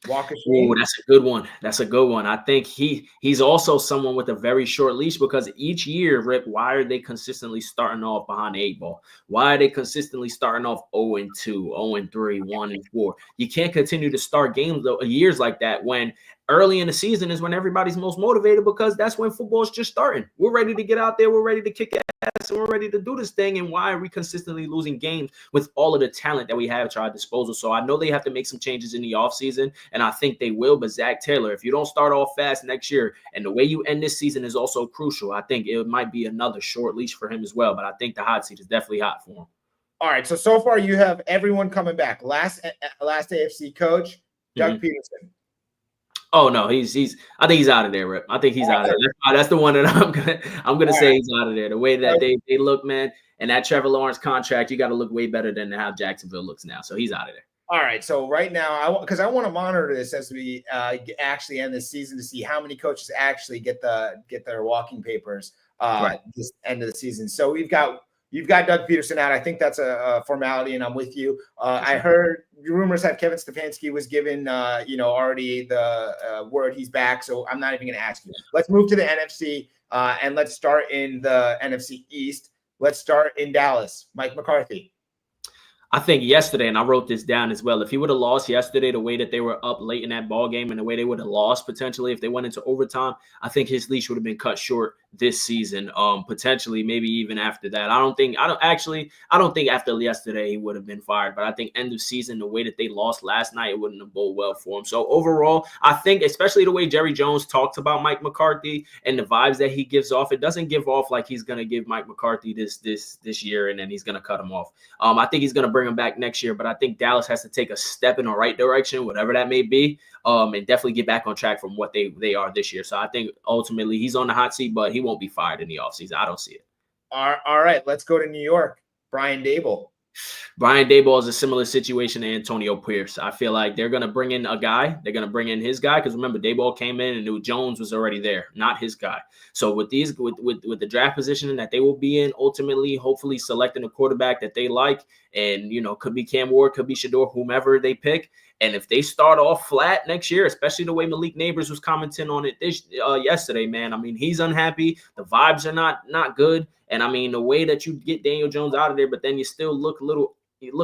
Oh, that's a good one. That's a good one. I think he's also someone with a very short leash, because each year, Rip, why are they consistently starting off behind the 8 ball? Why are they consistently starting off 0-2, 0-3, 1-4? You can't continue to start games years like that when early in the season is when everybody's most motivated, because that's when football is just starting. We're ready to get out there. We're ready to kick ass, and we're ready to do this thing. And why are we consistently losing games with all of the talent that we have at our disposal? So I know they have to make some changes in the offseason, and I think they will. But Zach Taylor, if you don't start off fast next year, and the way you end this season is also crucial, I think it might be another short leash for him as well. But I think the hot seat is definitely hot for him. All right. So far you have everyone coming back. Last AFC coach, Doug Peterson. Oh no, I think he's out of there, Rip. I think he's out of there. That's the one that I'm gonna say he's out of there. The way that they look, man, and that Trevor Lawrence contract, you got to look way better than how Jacksonville looks now. So he's out of there. All right. So right now, because I want to monitor this as we actually end this season to see how many coaches actually get their walking papers this end of the season. So you've got Doug Peterson out. I think that's a formality, and I'm with you. I heard rumors that Kevin Stefanski was given, already the word he's back. So I'm not even going to ask you. Let's move to the NFC, and let's start in the NFC East. Let's start in Dallas. Mike McCarthy. I think yesterday, and I wrote this down as well, if he would have lost yesterday the way that they were up late in that ball game and the way they would have lost potentially if they went into overtime, I think his leash would have been cut short this season, potentially maybe even after that. I don't think after yesterday he would have been fired, but I think end of season, the way that they lost last night, it wouldn't have bode well for him. So overall, I think especially the way Jerry Jones talks about Mike McCarthy and the vibes that he gives off, it doesn't give off like he's going to give Mike McCarthy this year and then he's going to cut him off. I think he's going to bring him back next year, but I think Dallas has to take a step in the right direction, whatever that may be, and definitely get back on track from what they are this year. So I think ultimately he's on the hot seat, but he won't be fired in the offseason. I don't see it. All right, let's go to New York. Brian Daboll. Brian Daboll is a similar situation to Antonio Pierce. I feel like they're going to bring in a guy. They're going to bring in his guy because remember, Daboll came in and knew Jones was already there, not his guy. So with the draft position that they will be in, ultimately, hopefully selecting a quarterback that they like, and could be Cam Ward, could be Shedeur, whomever they pick. And if they start off flat next year, especially the way Malik Neighbors was commenting on it yesterday, man, I mean, he's unhappy. The vibes are not good. And I mean, the way that you get Daniel Jones out of there, but then you still look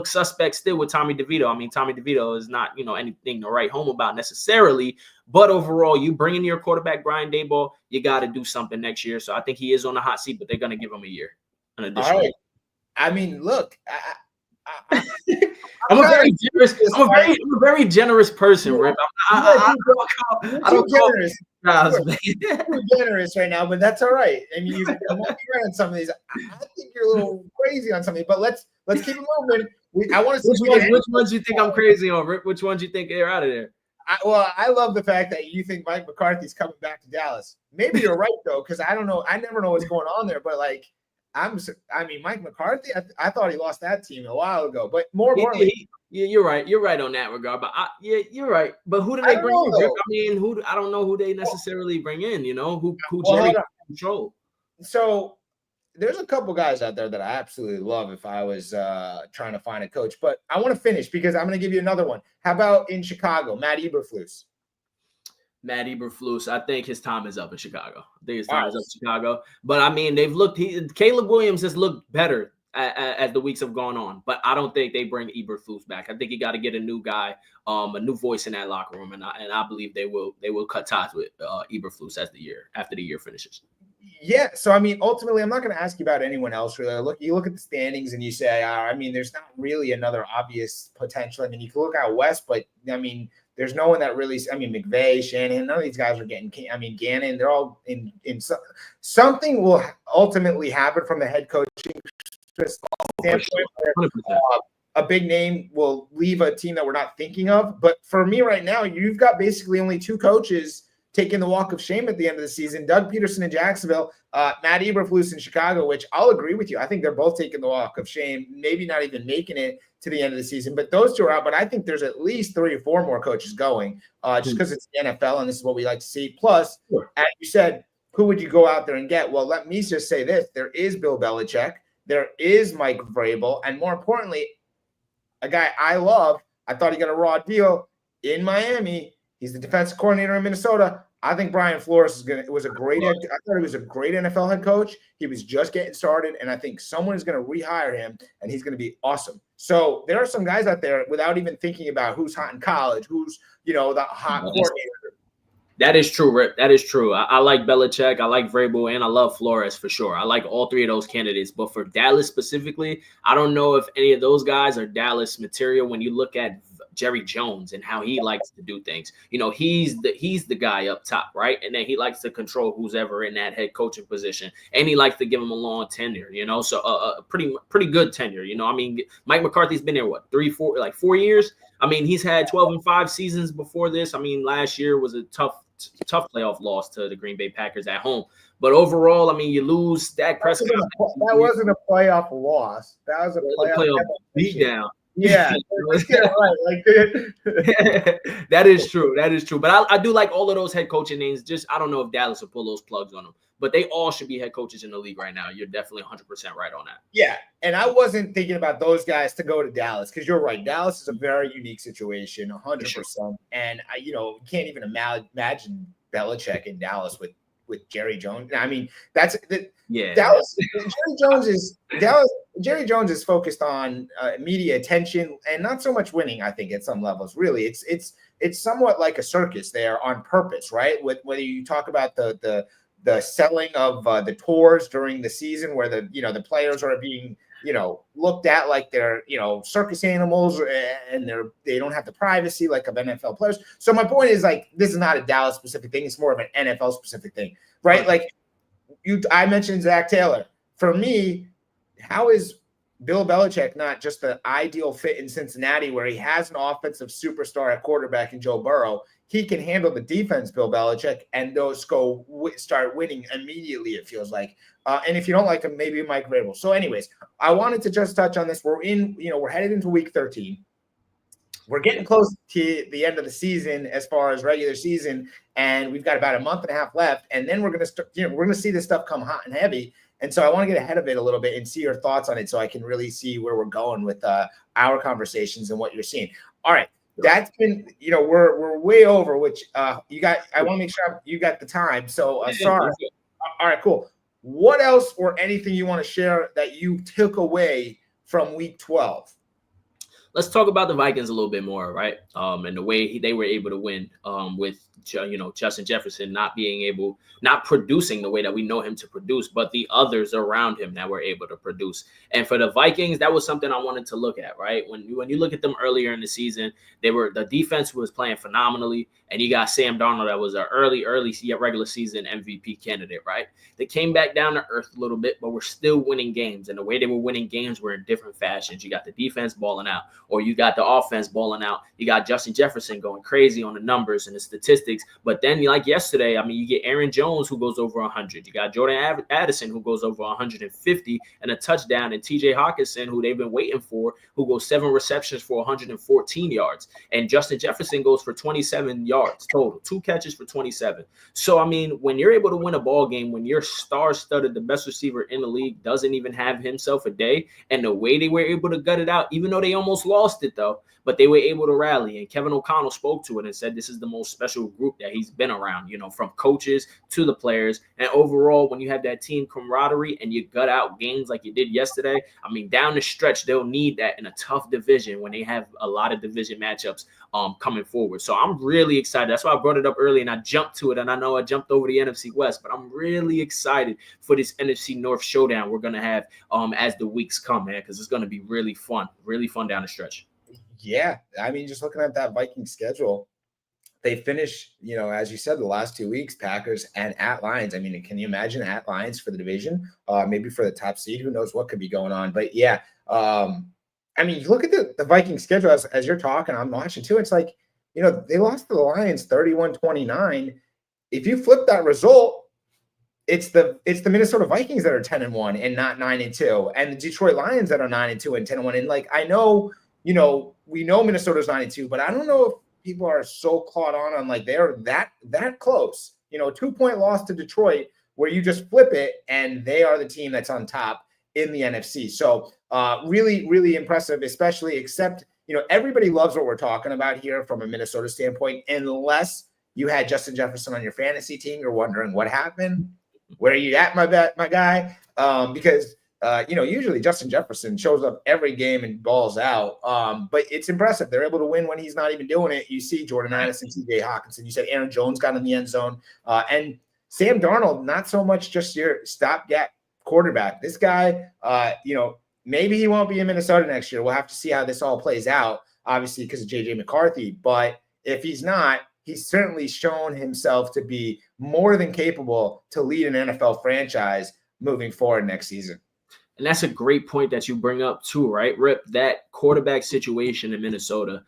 suspect still with Tommy DeVito. I mean, Tommy DeVito is not, anything to write home about necessarily. But overall, you bring in your quarterback, Brian Daboll, you got to do something next year. So I think he is on the hot seat, but they're going to give him a year. An additional year. I mean, look, I'm a very generous person, Rip. I don't generous. You're generous right now, but that's all right. I mean, you come on some of these. I think you're a little crazy on some of these, but let's keep it moving. I want to see which ones you think I'm crazy on, Rip. Which ones you think they're out of there? I love the fact that you think Mike McCarthy's coming back to Dallas. Maybe you're right though, because I don't know. I never know what's going on there, but like, I mean, Mike McCarthy, I thought he lost that team a while ago. But more importantly, yeah, you're right. You're right on that regard. But yeah, you're right. But who do I they don't bring know, in? Drip? though. I mean, I don't know who they necessarily bring in. You know, who Well, Jerry hold on. control. So there's a couple guys out there that I absolutely love if I was trying to find a coach. But I want to finish because I'm going to give you another one. How about in Chicago, Matt Eberflus? Matt Eberflus, I think his time is up in Chicago. I think his time is up in Chicago. But I mean, Caleb Williams has looked better as the weeks have gone on. But I don't think they bring Eberflus back. I think you got to get a new guy, a new voice in that locker room, and I believe they will cut ties with Eberflus after the year finishes. Yeah, so I mean, ultimately, I'm not going to ask you about anyone else. Really, you look at the standings and you say, I mean, there's not really another obvious potential. I mean, you can look out west, but I mean, there's no one that really. I mean, McVay, Shanahan, none of these guys are getting. I mean, Gannon, they're all in. Something will ultimately happen from the head coaching standpoint. A big name will leave a team that we're not thinking of. But for me right now, you've got basically only two coaches taking the walk of shame at the end of the season. Doug Peterson in Jacksonville, Matt Eberflus in Chicago, which I'll agree with you. I think they're both taking the walk of shame, maybe not even making it to the end of the season. But those two are out. But I think there's at least 3 or 4 more coaches going just because it's the NFL and this is what we like to see. Plus, as you said, who would you go out there and get? Well, let me just say this. There is Bill Belichick. There is Mike Vrabel. And more importantly, a guy I love, I thought he got a raw deal in Miami. He's the defensive coordinator in Minnesota. I think Brian Flores I thought he was a great NFL head coach. He was just getting started, and I think someone is going to rehire him, and he's going to be awesome. So there are some guys out there without even thinking about who's hot in college, who's the hot coordinator. That is true, Rip. That is true. I like Belichick. I like Vrabel, and I love Flores for sure. I like all 3 of those candidates. But for Dallas specifically, I don't know if any of those guys are Dallas material when you look at Jerry Jones and how he likes to do things. You know, he's the guy up top, right? And then he likes to control who's ever in that head coaching position. And he likes to give him a long tenure, so a pretty good tenure. I mean, Mike McCarthy's been there, 4 years? I mean, he's had 12-5 seasons before this. I mean, last year was a tough playoff loss to the Green Bay Packers at home. But overall, I mean, you lose Dak Prescott. That wasn't a playoff loss. That was a playoff beatdown. Yeah, let's get it right. That is true. That is true. But I do like all of those head coaching names. Just I don't know if Dallas will pull those plugs on them. But they all should be head coaches in the league right now. You're definitely 100% right on that. Yeah, and I wasn't thinking about those guys to go to Dallas because you're right. Dallas is a very unique situation, 100%. Sure. And you can't even imagine Belichick in Dallas with Jerry Jones. I mean, Dallas. Jerry Jones is focused on media attention and not so much winning. I think at some levels, really, it's somewhat like a circus there on purpose, right? With whether you talk about the selling of the tours during the season, where the players are being looked at like they're circus animals and they don't have the privacy like of NFL players. So my point is this is not a Dallas specific thing. It's more of an NFL specific thing, right? Like I mentioned Zach Taylor. For me, how is Bill Belichick not just the ideal fit in Cincinnati where he has an offensive superstar at quarterback in Joe Burrow? He can handle the defense, Bill Belichick, and those start winning immediately, it feels like. And if you don't like him, maybe Mike Vrabel. So anyways, I wanted to just touch on this. We're headed into week 13. We're getting close to the end of the season as far as regular season, and we've got about a month and a half left. And then we're going to start, we're going to see this stuff come hot and heavy. And so I want to get ahead of it a little bit and see your thoughts on it so I can really see where we're going with our conversations and what you're seeing. All right. That's been, we're way over, which I want to make sure you got the time. So sorry. All right, cool. What else or anything you want to share that you took away from week 12? Let's talk about the Vikings a little bit more, right? And the way they were able to win with Justin Jefferson not producing the way that we know him to produce, but the others around him that were able to produce. And for the Vikings, that was something I wanted to look at, right? When you look at them earlier in the season, the defense was playing phenomenally, and you got Sam Darnold that was an early regular season MVP candidate, right? They came back down to earth a little bit, but we're still winning games, and the way they were winning games were in different fashions. You got the defense balling out. or you got the offense balling out. You got Justin Jefferson going crazy on the numbers and the statistics. But then, like yesterday, I mean, you get Aaron Jones, who goes over 100. You got Jordan Addison, who goes over 150 and a touchdown, and TJ Hawkinson, who they've been waiting for, who goes 7 receptions for 114 yards. And Justin Jefferson goes for 27 yards total, 2 catches for 27. So, I mean, when you're able to win a ball game, when your star-studded, the best receiver in the league, doesn't even have himself a day, and the way they were able to gut it out, even though they almost lost it, though, but they were able to rally. And Kevin O'Connell spoke to it and said this is the most special group that he's been around, you know, from coaches to the players. And overall, when you have that team camaraderie and you gut out games like you did yesterday, I mean, down the stretch, they'll need that in a tough division when they have a lot of division matchups coming forward. So I'm really excited. That's why I brought it up early and I jumped to it. And I know I jumped over the NFC West, but I'm really excited for this NFC North showdown we're going to have as the weeks come, man, because it's going to be really fun down the stretch. Yeah, I mean, just looking at that Viking schedule, they finish, you know, as you said, the last 2 weeks, Packers and at Lions. I mean, can you imagine at Lions for the division? Maybe for the top seed, who knows what could be going on. But yeah, I mean, you look at the Viking schedule as you're talking, I'm watching too. It's like, you know, they lost to the Lions 31-29. If you flip that result, it's the Minnesota Vikings that are 10-1 and not 9-2, and the Detroit Lions that are 9-2 and 10-1. And like, I know, you know, we know Minnesota's 9-2, but I don't know if people are so caught on like they're that close. You know, 2-point loss to Detroit where you just flip it and they are the team that's on top in the NFC. So really, really impressive, especially except, you know, everybody loves what we're talking about here from a Minnesota standpoint, unless you had Justin Jefferson on your fantasy team. You're wondering what happened. Where are you at, my guy? Because you know, usually Justin Jefferson shows up every game and balls out. But it's impressive. They're able to win when he's not even doing it. You see Jordan Addison, TJ Hawkinson. You said Aaron Jones got in the end zone. And Sam Darnold, not so much just your stopgap quarterback. This guy, you know, maybe he won't be in Minnesota next year. We'll have to see how this all plays out, obviously, because of J.J. McCarthy. But if he's not, he's certainly shown himself to be more than capable to lead an NFL franchise moving forward next season. And that's a great point that you bring up too, right, Rip? That quarterback situation in Minnesota.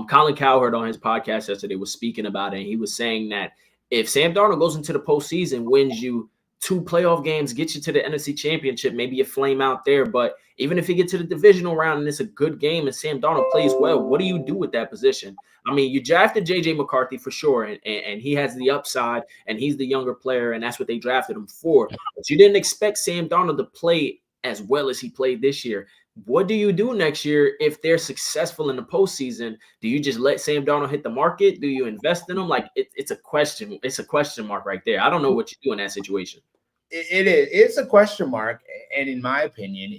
Colin Cowherd on his podcast yesterday was speaking about it, and he was saying that if Sam Darnold goes into the postseason, wins you 2 playoff games, gets you to the NFC Championship, maybe you flame out there. But even if you get to the divisional round and it's a good game and Sam Darnold plays well, what do you do with that position? I mean, you drafted J.J. McCarthy for sure, and he has the upside, and he's the younger player, and that's what they drafted him for. But you didn't expect Sam Darnold to play as well as he played this year. What do you do next year if they're successful in the postseason? Do you just let Sam Darnold hit the market? Do you invest in him? Like it's a question. It's a question mark right there. I don't know what you do in that situation. It is. It's a question mark. And in my opinion,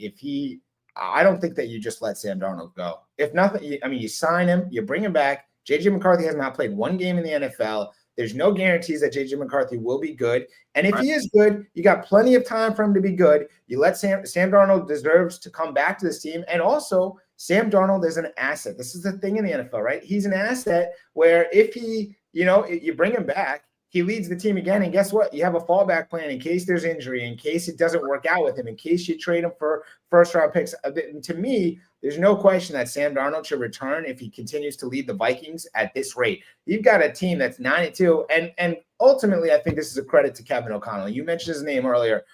I don't think that you just let Sam Darnold go. If nothing, I mean, you sign him, you bring him back. J.J. McCarthy has not played 1 game in the NFL. There's no guarantees that J.J. McCarthy will be good. And if he is good, you got plenty of time for him to be good. You let Sam Darnold deserves to come back to this team. And also, Sam Darnold is an asset. This is the thing in the NFL, right? He's an asset where if he, you know, you bring him back, he leads the team again. And guess what? You have a fallback plan in case there's injury, in case it doesn't work out with him, in case you trade him for first-round picks. To me, there's no question that Sam Darnold should return if he continues to lead the Vikings at this rate. You've got a team that's 9-2, and ultimately, I think this is a credit to Kevin O'Connell. You mentioned his name earlier.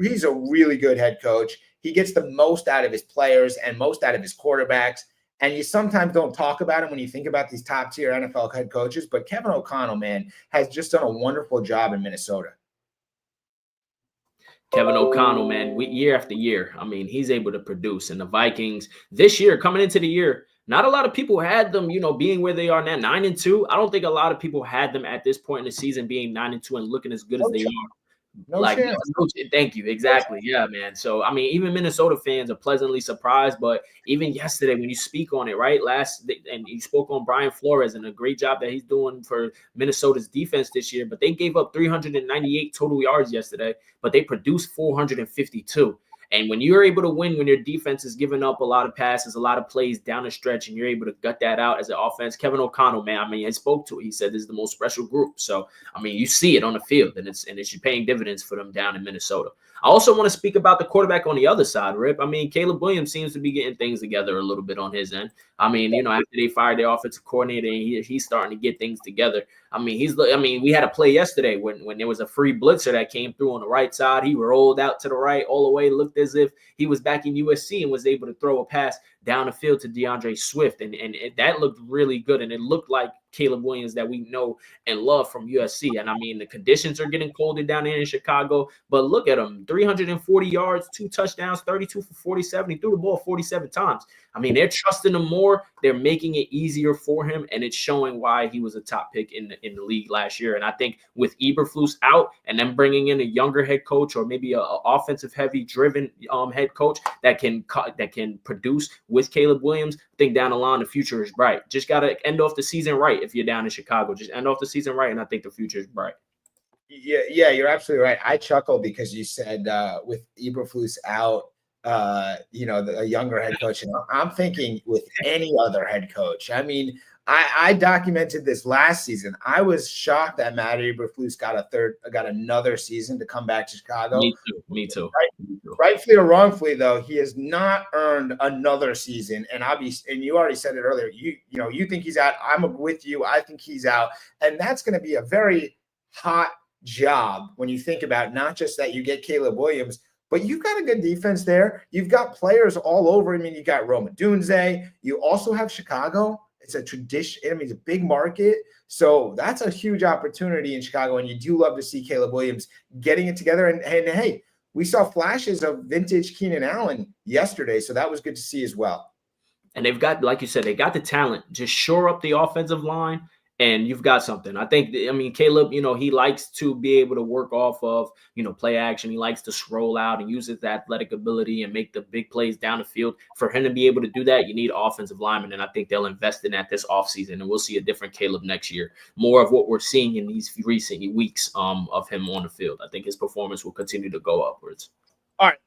He's a really good head coach. He gets the most out of his players and most out of his quarterbacks. And you sometimes don't talk about him when you think about these top-tier NFL head coaches, but Kevin O'Connell, man, has just done a wonderful job in Minnesota. Kevin O'Connell, man, year after year, I mean, he's able to produce. And the Vikings this year, coming into the year, not a lot of people had them, you know, being where they are now, 9-2. I don't think a lot of people had them at this point in the season being 9-2 and looking as good as they are. Thank you. Exactly. Yeah, man. So, I mean, even Minnesota fans are pleasantly surprised. But even yesterday, when you speak on it, right, and you spoke on Brian Flores and a great job that he's doing for Minnesota's defense this year. But they gave up 398 total yards yesterday, but they produced 452. And when you're able to win, when your defense is giving up a lot of passes, a lot of plays down the stretch, and you're able to gut that out as an offense, Kevin O'Connell, man, I mean, I spoke to it. He said this is the most special group. So, I mean, you see it on the field, and it's paying dividends for them down in Minnesota. I also want to speak about the quarterback on the other side, Rip. I mean, Caleb Williams seems to be getting things together a little bit on his end. I mean, you know, after they fired their offensive coordinator, and he's starting to get things together. I mean, we had a play yesterday when there was a free blitzer that came through on the right side. He rolled out to the right all the way, looked as if he was back in USC and was able to throw a pass down the field to DeAndre Swift. And that looked really good. And it looked like Caleb Williams that we know and love from USC. And I mean, the conditions are getting colder down here in Chicago, but look at him, 340 yards, 2 touchdowns, 32 for 47. He threw the ball 47 times. I mean, they're trusting him more. They're making it easier for him, and it's showing why he was a top pick in the league last year. And I think with Eberflus out and then bringing in a younger head coach or maybe a offensive heavy driven head coach that can produce with Caleb Williams, I think down the line the future is bright. Just got to end off the season right if you're down in Chicago. Just end off the season right, and I think the future is bright. Yeah, you're absolutely right. I chuckle because you said with Eberflus out, a younger head coach. And I'm thinking with any other head coach. I mean, I documented this last season. I was shocked that Matt Eberflus got another season to come back to Chicago. Me too. Rightfully or wrongfully, though, he has not earned another season. And you already said it earlier. You think he's out. I'm with you. I think he's out, and that's going to be a very hot job when you think about not just that you get Caleb Williams, but you've got a good defense there. You've got players all over. I mean, you got Rome Odunze. You also have Chicago. It's a tradition. I mean, it's a big market. So that's a huge opportunity in Chicago. And you do love to see Caleb Williams getting it together. And hey, we saw flashes of vintage Keenan Allen yesterday. So that was good to see as well. And they've got, like you said, they got the talent. Just shore up the offensive line, and you've got something. I mean, Caleb, he likes to be able to work off of, play action. He likes to scroll out and use his athletic ability and make the big plays down the field. For him to be able to do that, you need offensive linemen, and I think they'll invest in that this offseason, and we'll see a different Caleb next year. More of what we're seeing in these recent weeks of him on the field. I think his performance will continue to go upwards. All right,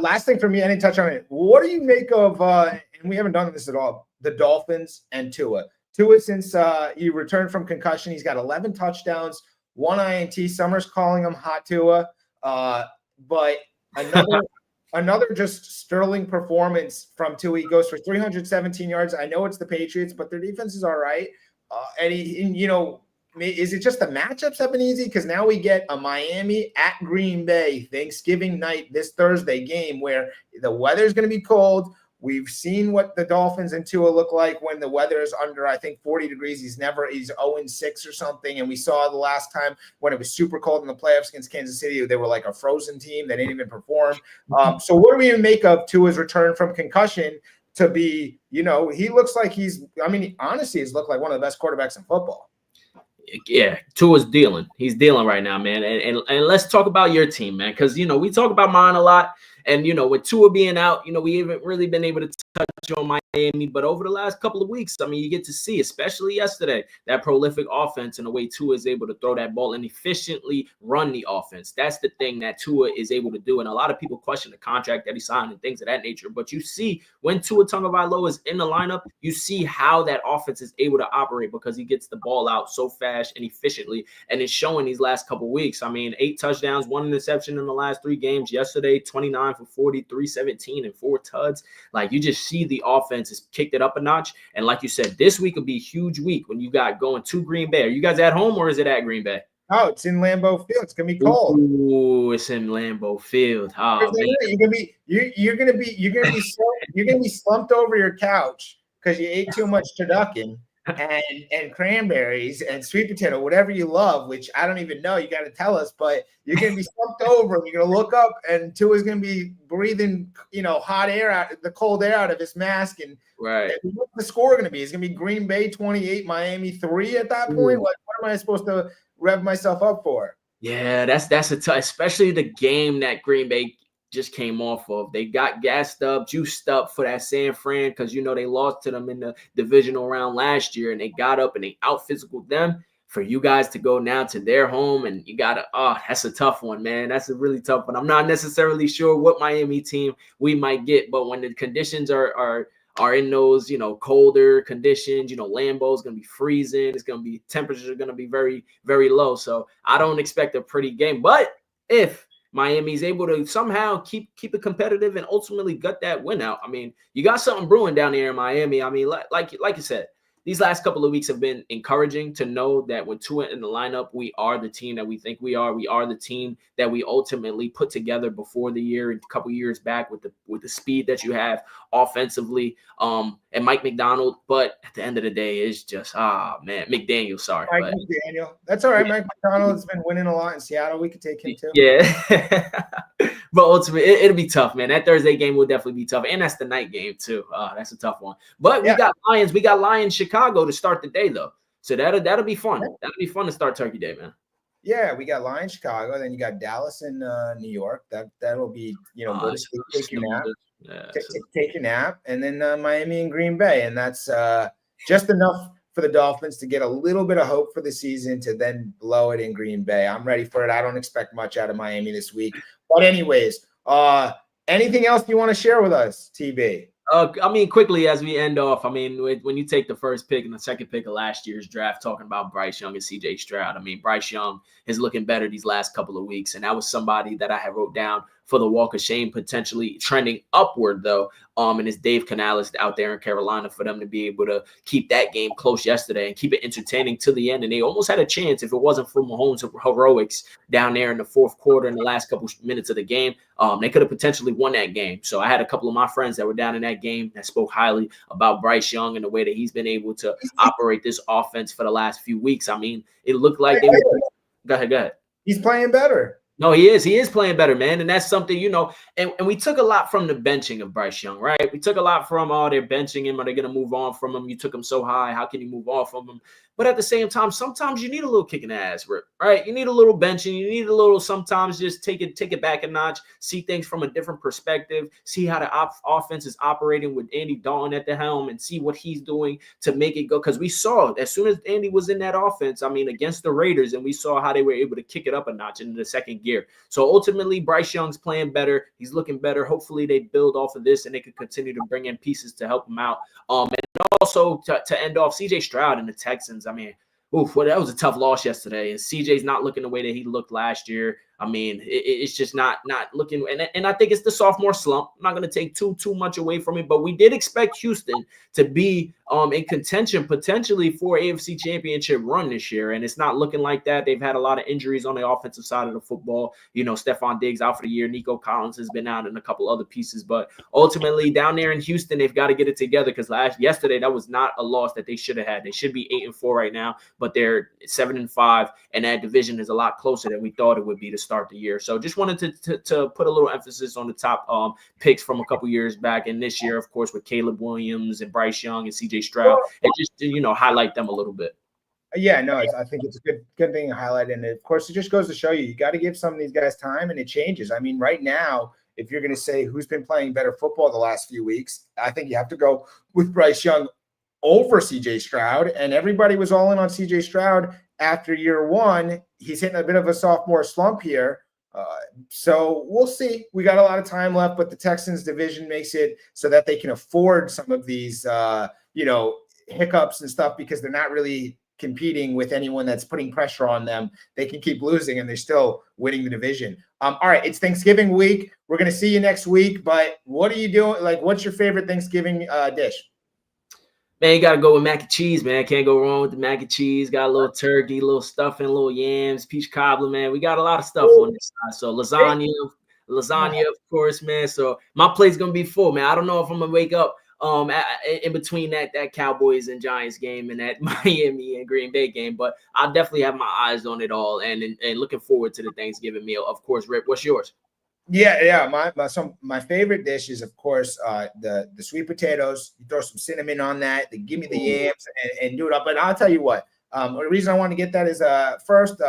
last thing for me, I didn't touch on it. What do you make of, and we haven't done this at all, the Dolphins and Tua? Tua, since he returned from concussion, he's got 11 touchdowns, 1 INT. Summer's calling him Hot Tua. But another just sterling performance from Tua. He goes for 317 yards. I know it's the Patriots, but their defense is all right. Is it just the matchups have been easy? Because now we get a Miami at Green Bay Thanksgiving night, this Thursday game where the weather's going to be cold. We've seen what the Dolphins and Tua look like when the weather is under, I think, 40 degrees. He's 0-6 or something. And we saw the last time when it was super cold in the playoffs against Kansas City, they were like a frozen team. They didn't even perform. So what do we even make of Tua's return from concussion to be, he looks like honestly, he's looked like one of the best quarterbacks in football. Yeah, Tua's dealing. He's dealing right now, man. And let's talk about your team, man, because, we talk about mine a lot. And, with Tua being out, we haven't really been able to touch on Miami. But over the last couple of weeks, I mean, you get to see, especially yesterday, that prolific offense and the way Tua is able to throw that ball and efficiently run the offense. That's the thing that Tua is able to do. And a lot of people question the contract that he signed and things of that nature. But you see, when Tua Tagovailoa is in the lineup, you see how that offense is able to operate because he gets the ball out so fast and efficiently. And it's showing these last couple of weeks. I mean, 8 touchdowns, 1 interception in the last 3 games. Yesterday, 29 for 40, 317, and 4 tuds. Like, you just see the offense has kicked it up a notch. And like you said, this week will be a huge week when you got going to Green Bay. Are you guys at home or is it at Green Bay? Oh, it's in Lambeau Field. It's gonna be cold. Ooh, it's in Lambeau Field. Oh, you're gonna be slumped over your couch because you ate too much turducken and cranberries and sweet potato, whatever you love, which I don't even know. You got to tell us, but you're gonna be slumped over and you're gonna look up and Tua's gonna be breathing, hot air out, the cold air out of his mask. And right, what's the score gonna be? It's gonna be Green Bay 28, Miami 3 at that point. What am I supposed to rev myself up for? Yeah, that's a tough, especially the game that Green Bay just came off of. They got gassed up, juiced up for that San Fran because, they lost to them in the divisional round last year, and they got up and they out-physicaled them. for you guys to go now to their home, and you gotta, that's a tough one, man. That's a really tough one. I'm not necessarily sure what Miami team we might get, but when the conditions are in those, colder conditions, Lambeau's going to be freezing. It's going to be, temperatures are going to be very, very low. So I don't expect a pretty game, but if Miami's able to somehow keep it competitive and ultimately gut that win out, I mean, you got something brewing down there in Miami. I mean, like you said, these last couple of weeks have been encouraging to know that with Tua in the lineup, we are the team that we think we are. We are the team that we ultimately put together before the year, a couple years back, with the speed that you have offensively, and Mike McDonald. But at the end of the day, it's just McDaniel. Sorry, Mike McDaniel. That's all right. Yeah. Mike McDonald's been winning a lot in Seattle. We could take him too. Yeah. But ultimately, it'll be tough, man. That Thursday game will definitely be tough. And that's the night game, too. That's a tough one. But we got Lions. We got Lions Chicago to start the day, though. So that'll be fun. That'll be fun to start Turkey Day, man. Yeah, we got Lions Chicago. Then you got Dallas and New York. That'll be, go to sleep, take your nap. Yeah, take your nap. And then Miami and Green Bay. And that's just enough for the Dolphins to get a little bit of hope for the season to then blow it in Green Bay. I'm ready for it. I don't expect much out of Miami this week. But anyways, anything else you want to share with us, TB? I mean, quickly as we end off, I mean, when you take the first pick and the second pick of last year's draft, talking about Bryce Young and CJ Stroud, I mean, Bryce Young is looking better these last couple of weeks. And that was somebody that I had wrote down for the Walk of Shame, potentially trending upward, though. And it's Dave Canales out there in Carolina for them to be able to keep that game close yesterday and keep it entertaining to the end. And they almost had a chance if it wasn't for Mahomes' heroics down there in the fourth quarter in the last couple minutes of the game. They could have potentially won that game. So I had a couple of my friends that were down in that game that spoke highly about Bryce Young and the way that he's been able to operate this offense for the last few weeks. I mean, it looked like they were. Go ahead. He's playing better. No, he is. He is playing better, man. And that's something, and we took a lot from the benching of Bryce Young, right? We took a lot from, they're benching him. Are they going to move on from him? You took him so high. How can you move on from him? But at the same time, sometimes you need a little kick in the ass, right? You need a little benching. You need a little, sometimes just take it back a notch, see things from a different perspective, see how the offense is operating with Andy Dalton at the helm and see what he's doing to make it go. Because we saw as soon as Andy was in that offense, I mean, against the Raiders, and we saw how they were able to kick it up a notch into the second gear. So ultimately, Bryce Young's playing better. He's looking better. Hopefully they build off of this and they can continue to bring in pieces to help him out. And also to end off, CJ Stroud and the Texans. I mean, that was a tough loss yesterday. And CJ's not looking the way that he looked last year. I mean, it's just not looking. And I think it's the sophomore slump. I'm not going to take too much away from it. But we did expect Houston to be in contention potentially for AFC Championship run this year. And it's not looking like that. They've had a lot of injuries on the offensive side of the football. Stephon Diggs out for the year. Nico Collins has been out and a couple other pieces. But ultimately, down there in Houston, they've got to get it together because yesterday, that was not a loss that they should have had. They should be 8-4 right now, but they're 7-5. And that division is a lot closer than we thought it would be to start the year. So just wanted to put a little emphasis on the top picks from a couple years back. And this year, of course, with Caleb Williams and Bryce Young and CJ Stroud, and just to, highlight them a little bit. Yeah, no, I think it's a good thing to highlight. And of course, it just goes to show you got to give some of these guys time, and it changes. I mean, right now, if you're going to say who's been playing better football the last few weeks, I think you have to go with Bryce Young over CJ Stroud. And everybody was all in on CJ Stroud after year one. He's hitting a bit of a sophomore slump here. So we'll see. We got a lot of time left, but the Texans division makes it so that they can afford some of these, hiccups and stuff because they're not really competing with anyone that's putting pressure on them. They can keep losing and they're still winning the division. All right, it's Thanksgiving week. We're going to see you next week, but what are you doing? Like, what's your favorite Thanksgiving dish? Man, you got to go with mac and cheese, man. Can't go wrong with the mac and cheese. Got a little turkey, a little stuffing, a little yams, peach cobbler, man. We got a lot of stuff on this side. So lasagna, of course, man. So my plate's going to be full, man. I don't know if I'm going to wake up in between that Cowboys and Giants game and that Miami and Green Bay game, but I'll definitely have my eyes on it all and looking forward to the Thanksgiving meal. Of course, Rip, what's yours? Yeah. My favorite dish is, of course, the sweet potatoes. You throw some cinnamon on that. They give me the yams and do it up. But I'll tell you what, The reason I want to get that is first,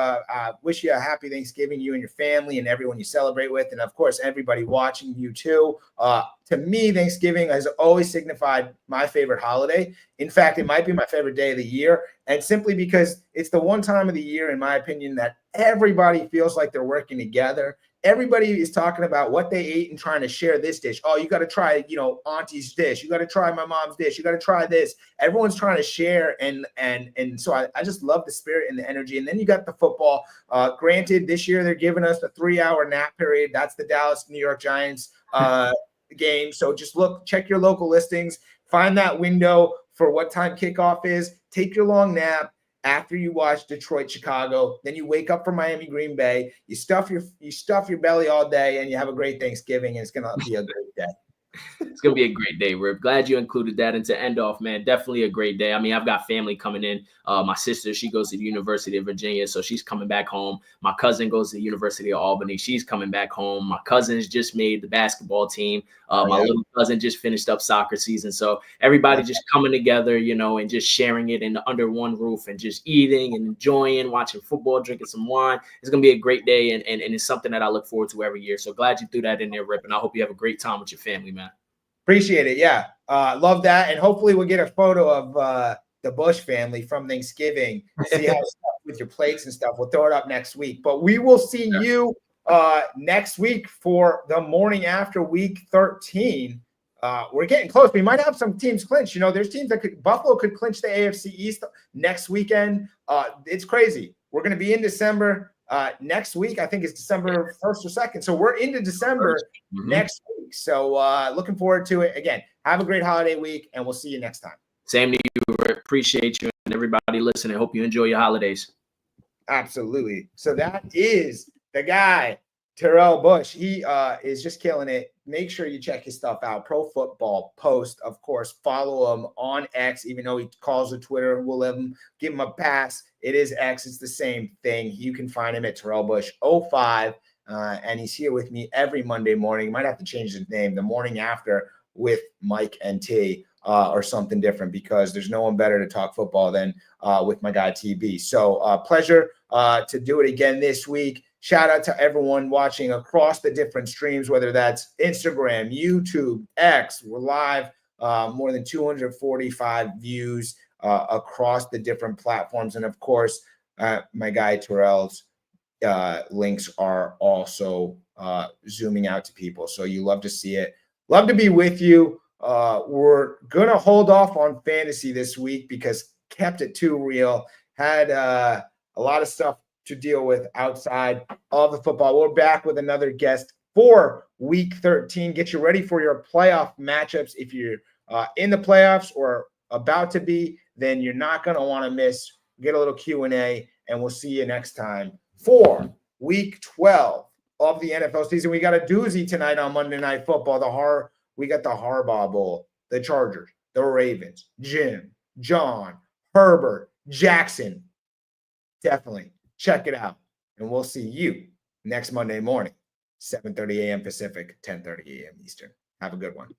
wish you a happy Thanksgiving, you and your family and everyone you celebrate with. And of course, everybody watching you too. To me, Thanksgiving has always signified my favorite holiday. In fact, it might be my favorite day of the year. And simply because it's the one time of the year, in my opinion, that everybody feels like they're working together. Everybody is talking about what they ate and trying to share this dish. Oh, you got to try, auntie's dish. You got to try my mom's dish. You got to try this. Everyone's trying to share. And so I just love the spirit and the energy. And then you got the football. Granted, this year they're giving us a 3-hour nap period. That's the Dallas New York Giants game. So just check your local listings, find that window for what time kickoff is, take your long nap. After you watch Detroit, Chicago, then you wake up for Miami, Green Bay, you stuff your belly all day, and you have a great Thanksgiving, and it's going to be a great day. It's going to be a great day, Rip. Glad you included that. And to end off, man, definitely a great day. I mean, I've got family coming in. My sister, she goes to the University of Virginia, so she's coming back home. My cousin goes to the University of Albany. She's coming back home. My cousins just made the basketball team. My little cousin just finished up soccer season. So everybody just coming together, and just sharing it under one roof and just eating and enjoying, watching football, drinking some wine. It's going to be a great day, and it's something that I look forward to every year. So glad you threw that in there, Rip, and I hope you have a great time with your family, man. Appreciate it. Yeah. Love that. And hopefully we'll get a photo of the Bush family from Thanksgiving. See how with your plates and stuff. We'll throw it up next week. But we will see you next week for the morning after week 13. We're getting close. We might have some teams clinch. There's teams that Buffalo could clinch the AFC East next weekend. It's crazy. We're going to be in December. Next week, I think it's December 1st or 2nd. So we're into December next week. So looking forward to it. Again, have a great holiday week, and we'll see you next time. Same to you, Rick. Appreciate you and everybody listening. Hope you enjoy your holidays. Absolutely. So that is the guy, Terrell Bush. He is just killing it. Make sure you check his stuff out. Pro Football Post, of course. Follow him on X, even though he calls it Twitter. We'll give him a pass. It is X. It's the same thing. You can find him at Terrell Bush 05. And he's here with me every Monday morning. You might have to change his name the morning after with Mike and T or something different, because there's no one better to talk football than with my guy TB. So pleasure to do it again this week. Shout out to everyone watching across the different streams, whether that's Instagram, YouTube, X. We're live, more than 245 views across the different platforms. And of course, my guy Terrell's links are also zooming out to people. So you love to see it. Love to be with you. We're going to hold off on fantasy this week because kept it too real. Had a lot of stuff to deal with outside of the football. We're back with another guest for week 13. Get you ready for your playoff matchups. If you're in the playoffs or about to be, then you're not going to want to miss. Get a little Q&A, and we'll see you next time for week 12 of the NFL season. We got a doozy tonight on Monday Night Football. We got the Harbaugh Bowl, the Chargers, the Ravens, Jim, John, Herbert, Jackson. Definitely check it out. And we'll see you next Monday morning, 7:30 a.m. Pacific, 10:30 a.m. Eastern. Have a good one.